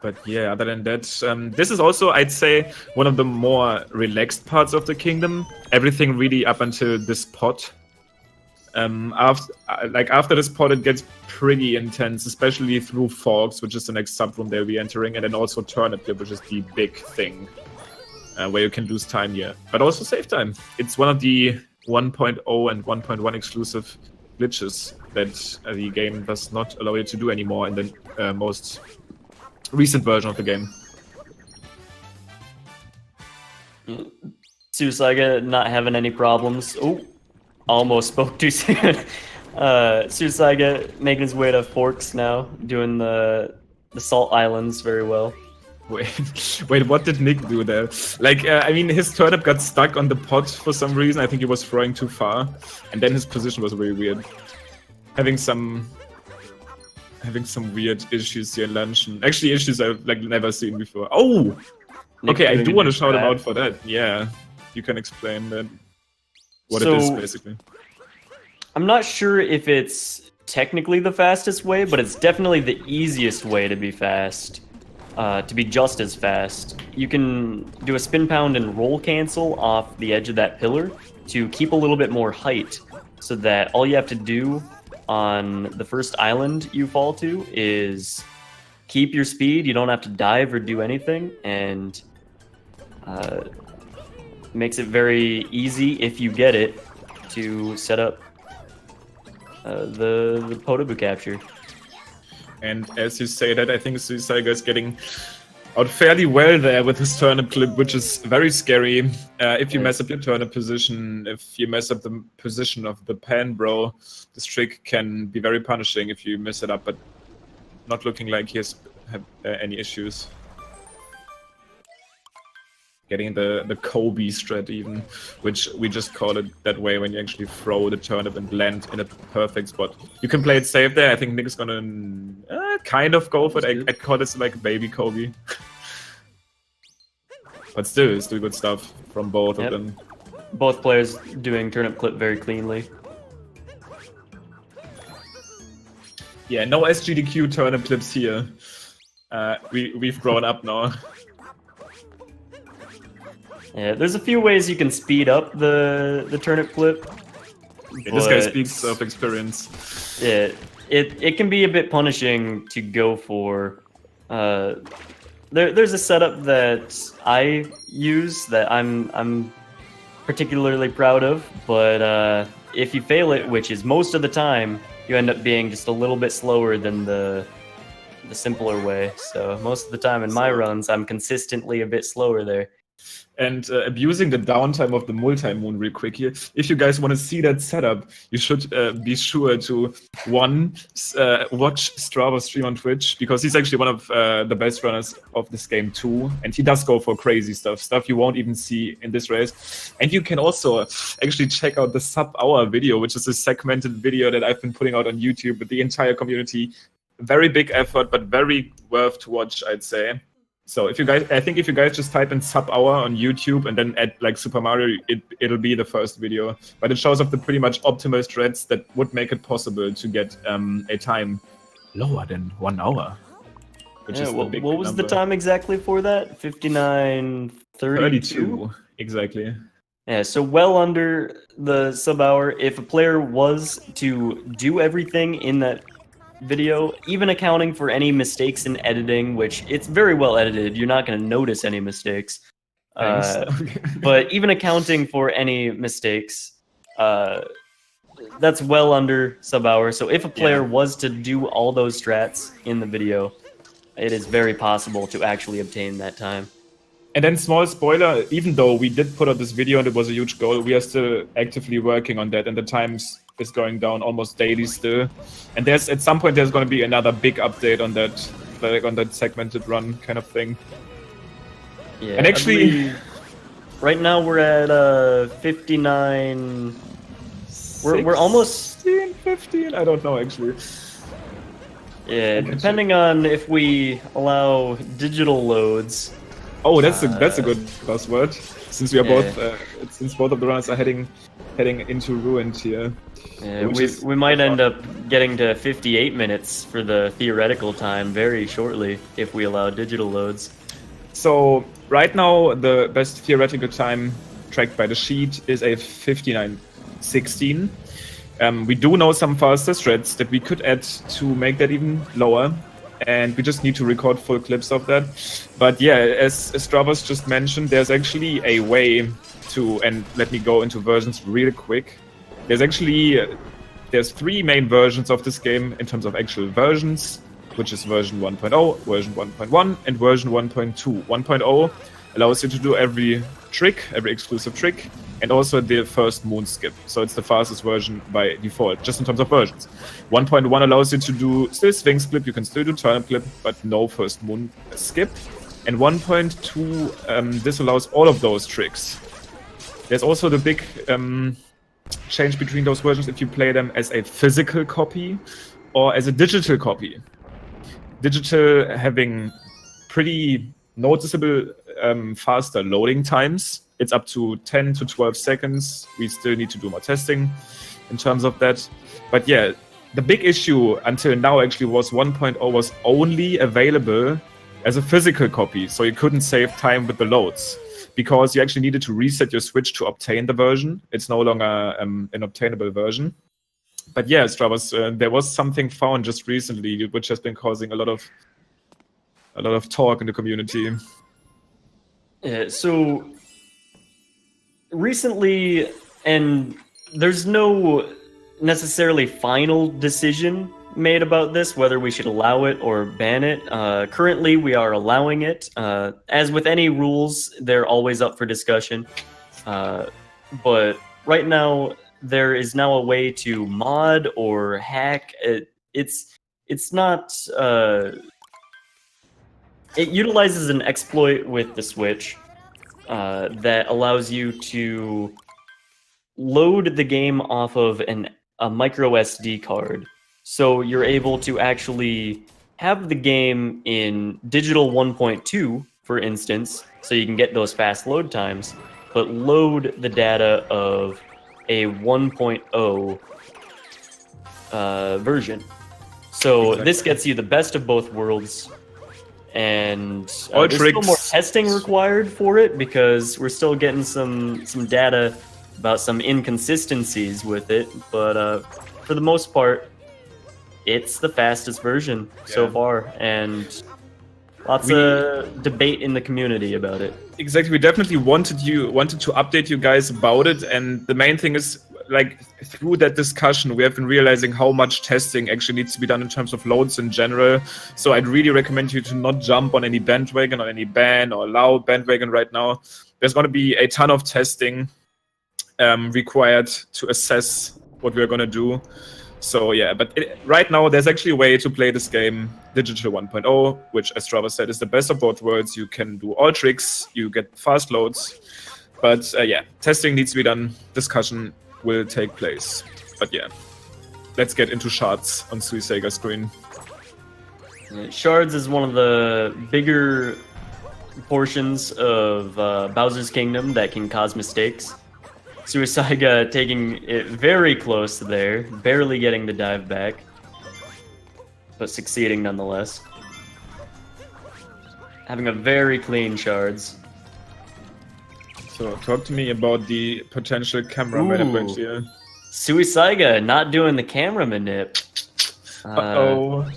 But yeah, other than that, this is also, I'd say, one of the more relaxed parts of the kingdom. Everything really up until this pot. After this pot, it gets pretty intense, especially through Forks, which is the next subroom they'll be entering, and then also Turnip Clip, which is the big thing, where you can lose time here, but also save time. It's one of the 1.0 and 1.1 exclusive glitches that the game does not allow you to do anymore in the most recent version of the game. Suisaiga not having any problems. Oh, almost spoke too soon. Suisaiga making his way to Forks now, doing the Salt Islands very well. Wait, what did Nick do there? Like, I mean, his turnip got stuck on the pot for some reason. I think he was throwing too far, and then his position was really weird. Having some weird issues here in luncheon. Actually, issues I've never seen before. Oh, Nick, okay, I do want to shout him out for that. Yeah, you can explain that. What it is, basically. I'm not sure if it's technically the fastest way, but it's definitely the easiest way to be fast. To be just as fast. You can do a spin pound and roll cancel off the edge of that pillar to keep a little bit more height, so that all you have to do on the first island you fall to is keep your speed. You don't have to dive or do anything, and Makes it very easy if you get it to set up the Potabu capture. And as you say that, I think Suisaiga is getting out fairly well there with his turnip clip, which is very scary. If you mess up your turnip position, if you mess up the position of the pan, bro, this trick can be very punishing if you mess it up, but not looking like he has any issues. Getting the Kobe strat even, which we just call it that way when you actually throw the turnip and land in a perfect spot. You can play it safe there. I think Nick is gonna kind of go for it. I'd call this like baby Kobe. But still good stuff from both of them. Both players doing turnip clip very cleanly. Yeah, no SGDQ turnip clips here. We've grown up now. Yeah, there's a few ways you can speed up the turnip clip. Yeah, this guy speaks of experience. Yeah, it can be a bit punishing to go for. There's a setup that I use that I'm particularly proud of, but if you fail it, which is most of the time, you end up being just a little bit slower than the simpler way. So most of the time in my runs, I'm consistently a bit slower there. And abusing the downtime of the multi-moon real quick here. If you guys want to see that setup, you should be sure to, watch Strava stream on Twitch, because he's actually one of the best runners of this game too. And he does go for crazy stuff you won't even see in this race. And you can also actually check out the sub-hour video, which is a segmented video that I've been putting out on YouTube with the entire community. Very big effort, but very worth to watch, I'd say. So if you guys just type in sub-hour on YouTube and then add like Super Mario, it'll be the first video. But it shows off the pretty much optimal strats that would make it possible to get a time lower than 1 hour. Which is the big what was number. the time exactly for that? 59:32? Exactly. Yeah, so well under the sub-hour. If a player was to do everything in that video, even accounting for any mistakes in editing, which it's very well edited, you're not going to notice any mistakes. But even accounting for any mistakes, that's well under sub-hour. So if a player was to do all those strats in the video, it is very possible to actually obtain that time. And then small spoiler, even though we did put out this video and it was a huge goal, we are still actively working on that, and the times is going down almost daily still. And at some point there's going to be another big update on that, like on that segmented run kind of thing. Yeah, and actually, right now we're at 59. We're almost 15. I don't know actually. Yeah, depending on if we allow digital loads. Oh, that's a good buzzword. Since we are both, since both of the runners are heading into ruined here. Yeah, we might end up getting to 58 minutes for the theoretical time very shortly if we allow digital loads. So right now the best theoretical time tracked by the sheet is a 59:16. We do know some faster strats that we could add to make that even lower, and we just need to record full clips of that. But yeah, as Stravas just mentioned, there's actually a way to, and let me go into versions real quick. There's 3 main versions of this game in terms of actual versions, which is version 1.0, version 1.1, and version 1.2. 1.0 allows you to do every exclusive trick, and also the first moon skip. So it's the fastest version by default, just in terms of versions. 1.1 allows you to do still swing skip, you can still do turnip clip, but no first moon skip. And 1.2 disallows all of those tricks. There's also the big change between those versions if you play them as a physical copy or as a digital copy. Digital having pretty noticeable faster loading times. It's up to 10 to 12 seconds. We still need to do more testing in terms of that. But yeah, the big issue until now actually was 1.0 was only available as a physical copy, so you couldn't save time with the loads, because you actually needed to reset your Switch to obtain the version. It's no longer an obtainable version. But yeah, Stravas, there was something found just recently which has been causing a lot of talk in the community. So recently, and there's no necessarily final decision made about this, whether we should allow it or ban it. Currently, we are allowing it. As with any rules, they're always up for discussion. But right now, there is now a way to mod or hack. It's not. It utilizes an exploit with the Switch that allows you to load the game off of a micro SD card. So you're able to actually have the game in digital 1.2, for instance, so you can get those fast load times, but load the data of a 1.0 version. So this gets you the best of both worlds. And there's still more testing required for it because we're still getting some data about some inconsistencies with it. But for the most part, it's the fastest version so far, and lots of debate in the community about it. Exactly, we definitely wanted to update you guys about it, and the main thing is, like, through that discussion, we have been realizing how much testing actually needs to be done in terms of loads in general. So I'd really recommend you to not jump on any bandwagon or any ban or allow bandwagon right now. There's going to be a ton of testing required to assess what we're going to do. So yeah, but right now there's actually a way to play this game digital 1.0, which, as Trevor said, is the best of both worlds. You can do all tricks, you get fast loads, but yeah, testing needs to be done. Discussion will take place. But yeah, let's get into shards on Suisaiga screen. Shards is one of the bigger portions of Bowser's Kingdom that can cause mistakes. Suisaiga taking it very close there, barely getting the dive back, but succeeding nonetheless. Having a very clean shards. So talk to me about the potential camera manipulation here. Suisaiga not doing the camera manip. Uh-oh.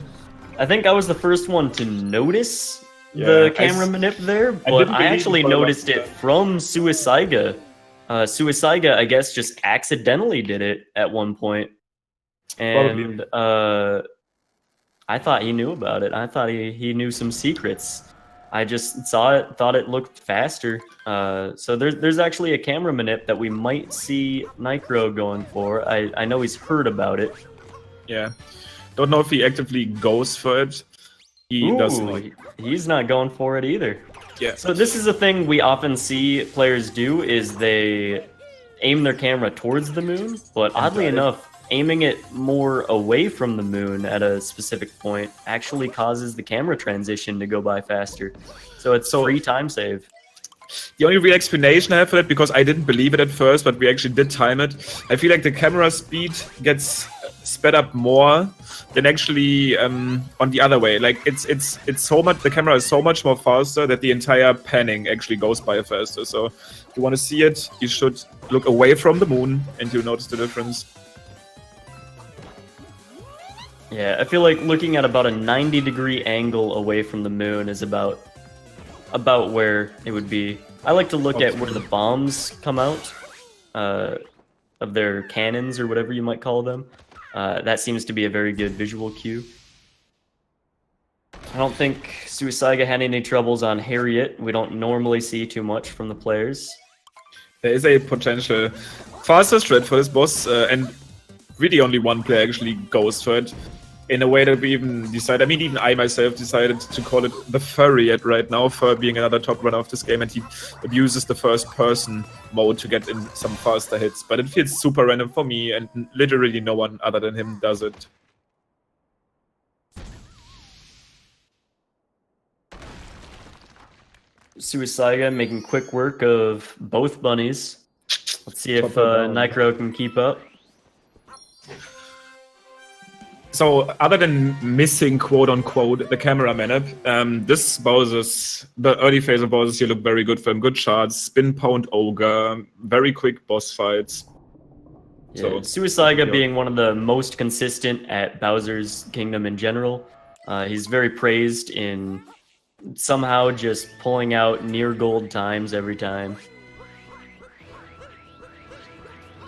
I think I was the first one to notice the camera manip there, but I actually noticed it from Suisaiga. Suisaiga, I guess, just accidentally did it at one point. And I thought he knew about it. I thought he knew some secrets. I just saw it, thought it looked faster. So there's actually a camera manip that we might see Nicro going for. I know he's heard about it. Yeah. Don't know if he actively goes for it. He doesn't. He's not going for it either. Yeah. So this is a thing we often see players do, is they aim their camera towards the moon, but oddly enough, aiming it more away from the moon at a specific point actually causes the camera transition to go by faster. So it's free time save. The only real explanation I have for that, because I didn't believe it at first, but we actually did time it, I feel like the camera speed gets sped up more than actually on the other way. Like it's so much, the camera is so much more faster that the entire panning actually goes by faster. So if you want to see it, you should look away from the moon and you'll notice the difference. Yeah, I feel like looking at about a 90-degree angle away from the moon is about where it would be. I like to look at where the bombs come out of their cannons or whatever you might call them. That seems to be a very good visual cue. I don't think Suisaiga had any troubles on Harriet. We don't normally see too much from the players. There is a potential faster strat for this boss, and really only one player actually goes for it. In a way that we even decided, I mean, even I myself decided to call it the Furriet right now, for being another top runner of this game, and he abuses the first person mode to get in some faster hits. But it feels super random for me, and literally no one other than him does it. Suisaiga making quick work of both bunnies. Let's see if Nicro can keep up. So, other than missing, quote-unquote, the camera manip, the early phase of Bowser's here look very good for him. Good shots, spin-pound ogre, very quick boss fights. Yeah, so, Suisaiga being one of the most consistent at Bowser's Kingdom in general. He's very praised in somehow just pulling out near gold times every time.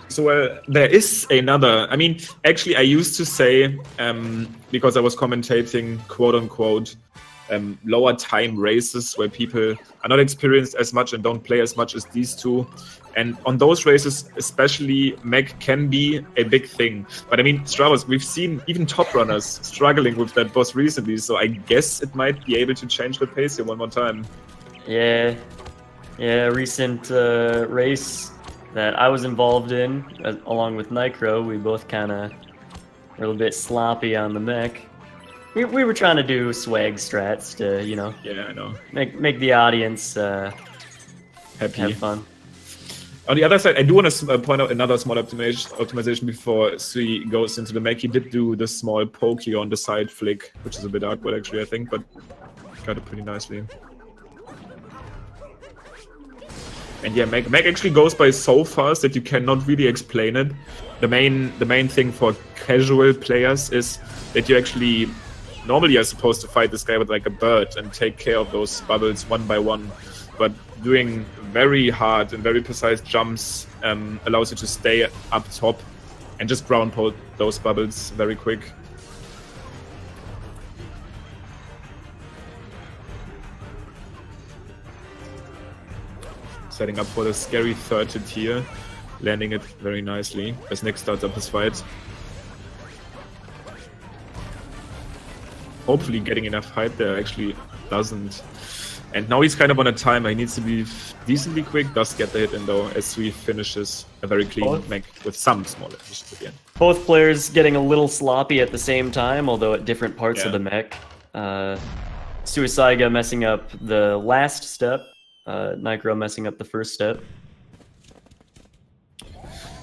So there is another. I mean, actually, I used to say because I was commentating quote unquote lower time races where people are not experienced as much and don't play as much as these two. And on those races, especially, mech can be a big thing. But I mean, Stravos, we've seen even top runners struggling with that boss recently. So I guess it might be able to change the pace here one more time. Yeah, recent race that I was involved in, along with Nicro, we both kind of were a little bit sloppy on the mech. We were trying to do swag strats to, you know, Yeah, I know, make the audience happy, have fun. On the other side, I do want to point out another small optimization before Sui goes into the mech. He did do the small pokey on the side flick, which is a bit awkward actually, I think, but got it pretty nicely. And yeah, mech actually goes by so fast that you cannot really explain it. The main thing for casual players is that you actually normally are supposed to fight this guy with like a bird and take care of those bubbles one by one, but doing very hard and very precise jumps allows you to stay up top and just ground pound those bubbles very quick. Setting up for the scary third hit here, landing it very nicely as Nick starts up his fight. Hopefully getting enough height there, actually doesn't. And now he's kind of on a timer. He needs to be decently quick, does get the hit in though, as Sui finishes a very clean mech with some small additions at the end. Both players getting a little sloppy at the same time, although at different parts of the mech. Suisaiga messing up the last step, Nicro messing up the first step.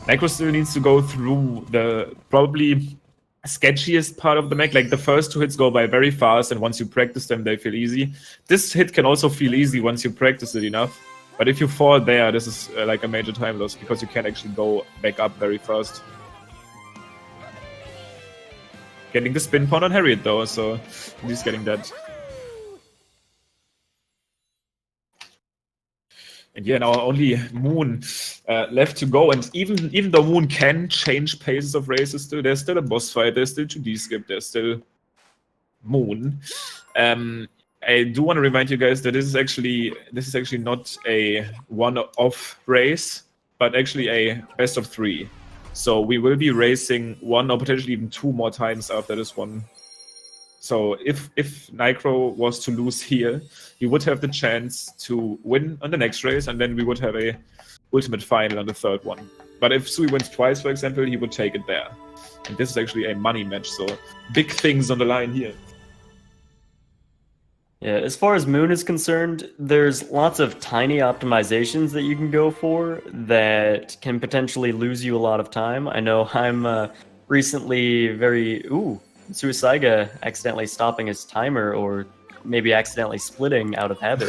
Nicro still needs to go through the probably sketchiest part of the mech. Like the first two hits go by very fast, and once you practice them, they feel easy. This hit can also feel easy once you practice it enough. But if you fall there, this is like a major time loss because you can't actually go back up very fast. Getting the spin pawn on Harriet though, so he's getting that. And yeah, now only Moon left to go. And even though Moon can change paces of races, there's still a boss fight, there's still 2D skip, there's still Moon. I do want to remind you guys that this is actually not a one-off race, but actually a best of 3. So we will be racing 1 or potentially even 2 more times after this one. So if Nicro was to lose here, he would have the chance to win on the next race, and then we would have a ultimate final on the third one. But if Sui wins twice, for example, he would take it there. And this is actually a money match, so big things on the line here. Yeah, as far as Moon is concerned, there's lots of tiny optimizations that you can go for that can potentially lose you a lot of time. I know I'm recently very... Suisaiga accidentally stopping his timer, or maybe accidentally splitting out of habit.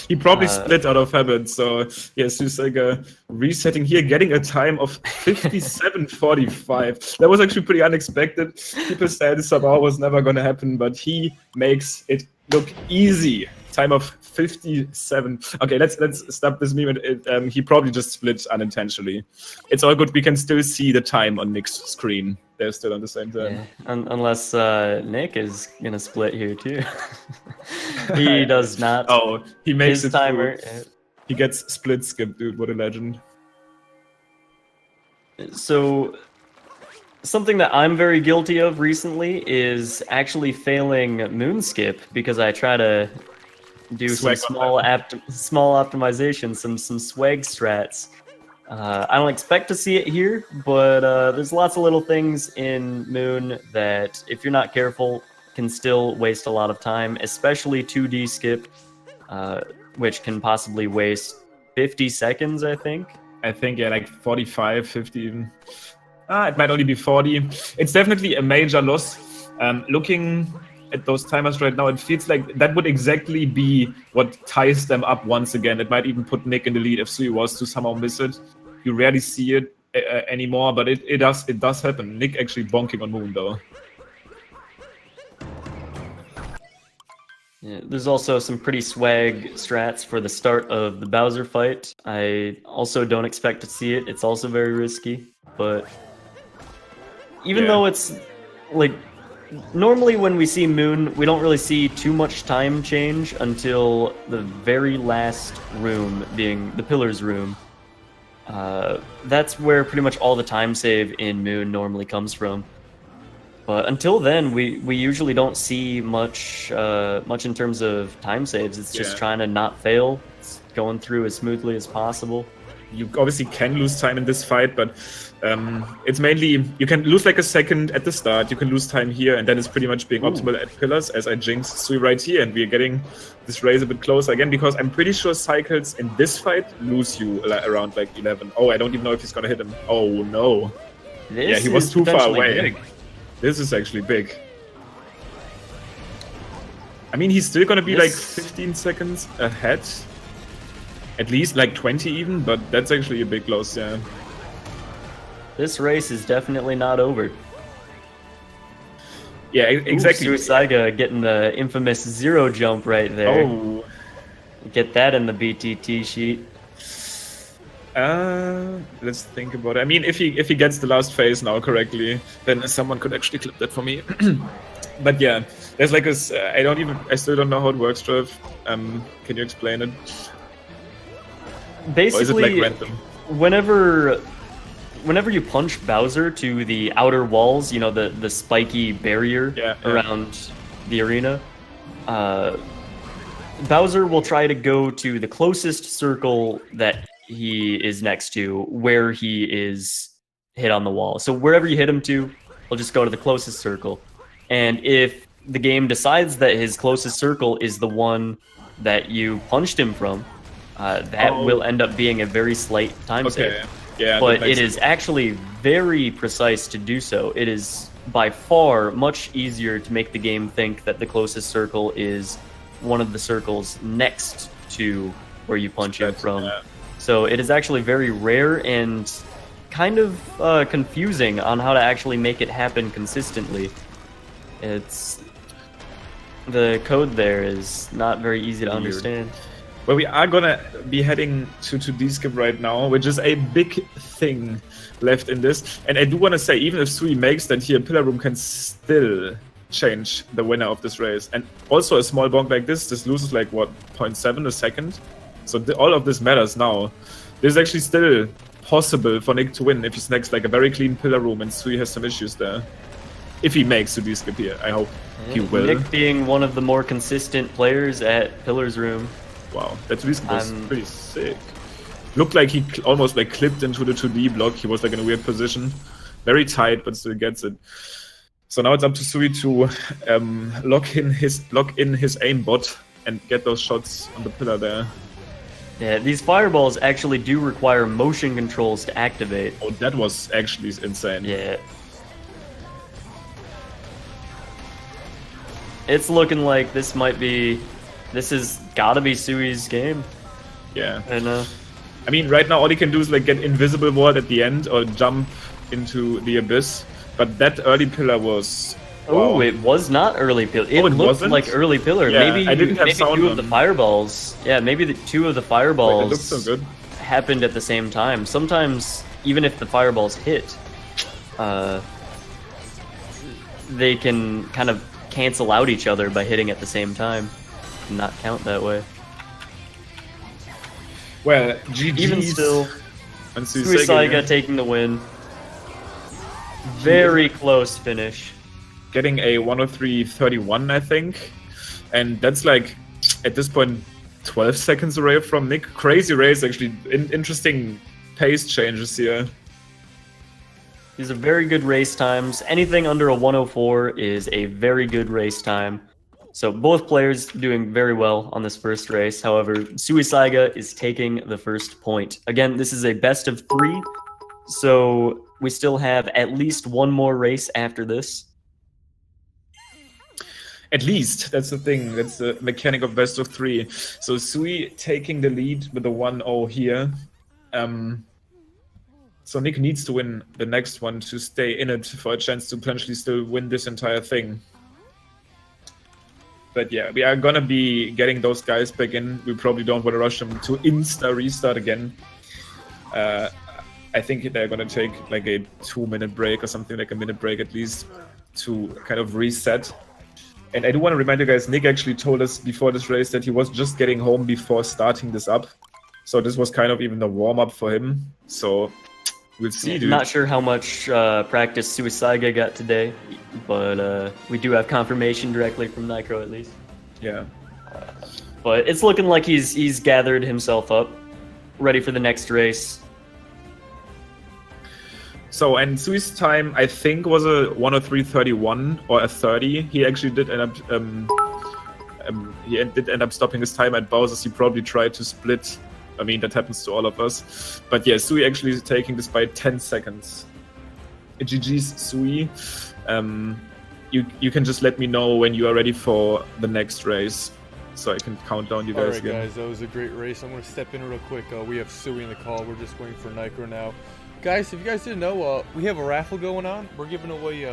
He probably split out of habit, so yeah, Suisaiga resetting here, getting a time of 57.45. That was actually pretty unexpected. People said Sabah was never going to happen, but he makes it look easy. Time of 57. Okay, let's stop this meme. He probably just split unintentionally. It's all good. We can still see the time on Nick's screen. They're still on the same time. Yeah, unless Nick is gonna split here too. He does not. Oh, he makes his it timer. He gets split skip, dude. What a legend. So, something that I'm very guilty of recently is actually failing Moon Skip because I try to do some small optimizations, some swag strats. I don't expect to see it here, but there's lots of little things in Moon that, if you're not careful, can still waste a lot of time, especially 2D skip, which can possibly waste 50 seconds, I think. Yeah, like 45, 50 even. It might only be 40. It's definitely a major loss. Looking at those timers right now, it feels like that would exactly be what ties them up once again. It might even put Nick in the lead if Sui was to somehow miss it. You rarely see it anymore, but it does happen. Nick actually bonking on Moon though. Yeah, there's also some pretty swag strats for the start of the Bowser fight. I also don't expect to see it. It's also very risky, but even though it's like normally when we see Moon, we don't really see too much time change until the very last room, being the Pillars room. That's where pretty much all the time save in Moon normally comes from. But until then, we usually don't see much in terms of time saves. It's just trying to not fail. It's going through as smoothly as possible. You obviously can lose time in this fight, but it's mainly you can lose like a second at the start. You can lose time here, and then it's pretty much being optimal at pillars. As I jinxed Sui right here, and we are getting this race a bit closer again because I'm pretty sure cycles in this fight lose you around like 11. Oh, I don't even know if he's gonna hit him. Oh no! This he was too far away. Big. This is actually big. I mean, he's still gonna be like 15 seconds ahead. At least like 20 even, but that's actually a big loss, yeah. This race is definitely not over. Yeah, exactly. Suisaiga getting the infamous 0 jump right there. Oh. Get that in the BTT sheet. Let's think about it. I mean, if he gets the last phase now correctly, then someone could actually clip that for me. But yeah, there's like this. I still don't know how it works, Trev. Can you explain it? Basically, or is it like random? Whenever you punch Bowser to the outer walls, you know, the spiky barrier around the arena, Bowser will try to go to the closest circle that he is next to where he is hit on the wall. So wherever you hit him to, he'll just go to the closest circle. And if the game decides that his closest circle is the one that you punched him from, that will end up being a very slight time save. Yeah, but it is actually very precise to do so. It is by far much easier to make the game think that the closest circle is one of the circles next to where you punch him from. Yeah. So it is actually very rare and kind of confusing on how to actually make it happen consistently. It's the code there is not very easy to understand. Well, we are gonna be heading to D-skip right now, which is a big thing left in this. And I do want to say, even if Sui makes that here, Pillar Room can still change the winner of this race. And also a small bonk like this loses like, what, 0.7 a second? So all of this matters now. This is actually still possible for Nick to win if he snags like a very clean Pillar Room and Sui has some issues there. If he makes to D-skip here, I hope he will. Nick being one of the more consistent players at Pillar's Room. Wow, that D-skip was pretty sick. Looked like he almost like clipped into the 2D block. He was like in a weird position. Very tight, but still gets it. So now it's up to Sui to lock in his aimbot and get those shots on the pillar there. Yeah, these fireballs actually do require motion controls to activate. Oh, that was actually insane. Yeah. It's looking like this is gotta be Sui's game. Yeah. And I mean, right now all he can do is like get invisible ward at the end or jump into the abyss. But that early pillar was... Oh, wow. It was not early pillar. It looked wasn't? like early pillar. Yeah, maybe I didn't have sound two of the fireballs. Yeah, maybe the two of the fireballs it looked so good. happened at the same time. Sometimes, even if the fireballs hit, they can kind of cancel out each other by hitting at the same time and not count that way. Well, GG's. Even still, Suisaiga taking the win. Very close finish. Getting a 103.31, I think. And that's like, at this point, 12 seconds away from Nick. Crazy race, actually. Interesting pace changes here. These are very good race times. Anything under a 104 is a very good race time. So both players doing very well on this first race. However, Suisaiga is taking the first point. Again, this is a best of 3. So we still have at least one more race after this. At least, that's the thing. That's the mechanic of best of 3. So Sui taking the lead with the 1-0 here. So Nick needs to win the next one to stay in it for a chance to potentially still win this entire thing. But yeah, we are gonna be getting those guys back in. We probably don't want to rush them to insta restart again. I think they're gonna take like a 2-minute break or something, like a minute break at least, to kind of reset. And I do want to remind you guys, Nick actually told us before this race that he was just getting home before starting this up. So this was kind of even the warm-up for him. So we'll see, dude. Not sure how much practice Suisaiga got today, but we do have confirmation directly from Nicro at least. Yeah. But it's looking like he's gathered himself up, ready for the next race. So, and Sui's time, I think, was a 1:03:31 or a 30. He actually did end up did end up stopping his time at Bowser's. He probably tried to split. I mean, that happens to all of us. But yeah, Sui actually is taking this by 10 seconds. GG's, Sui. You can just let me know when you are ready for the next race, so I can count down you guys again. Alright guys, that was a great race. I'm going to step in real quick. We have Sui in the call. We're just waiting for Nicro now. Guys, if you guys didn't know, we have a raffle going on. We're giving away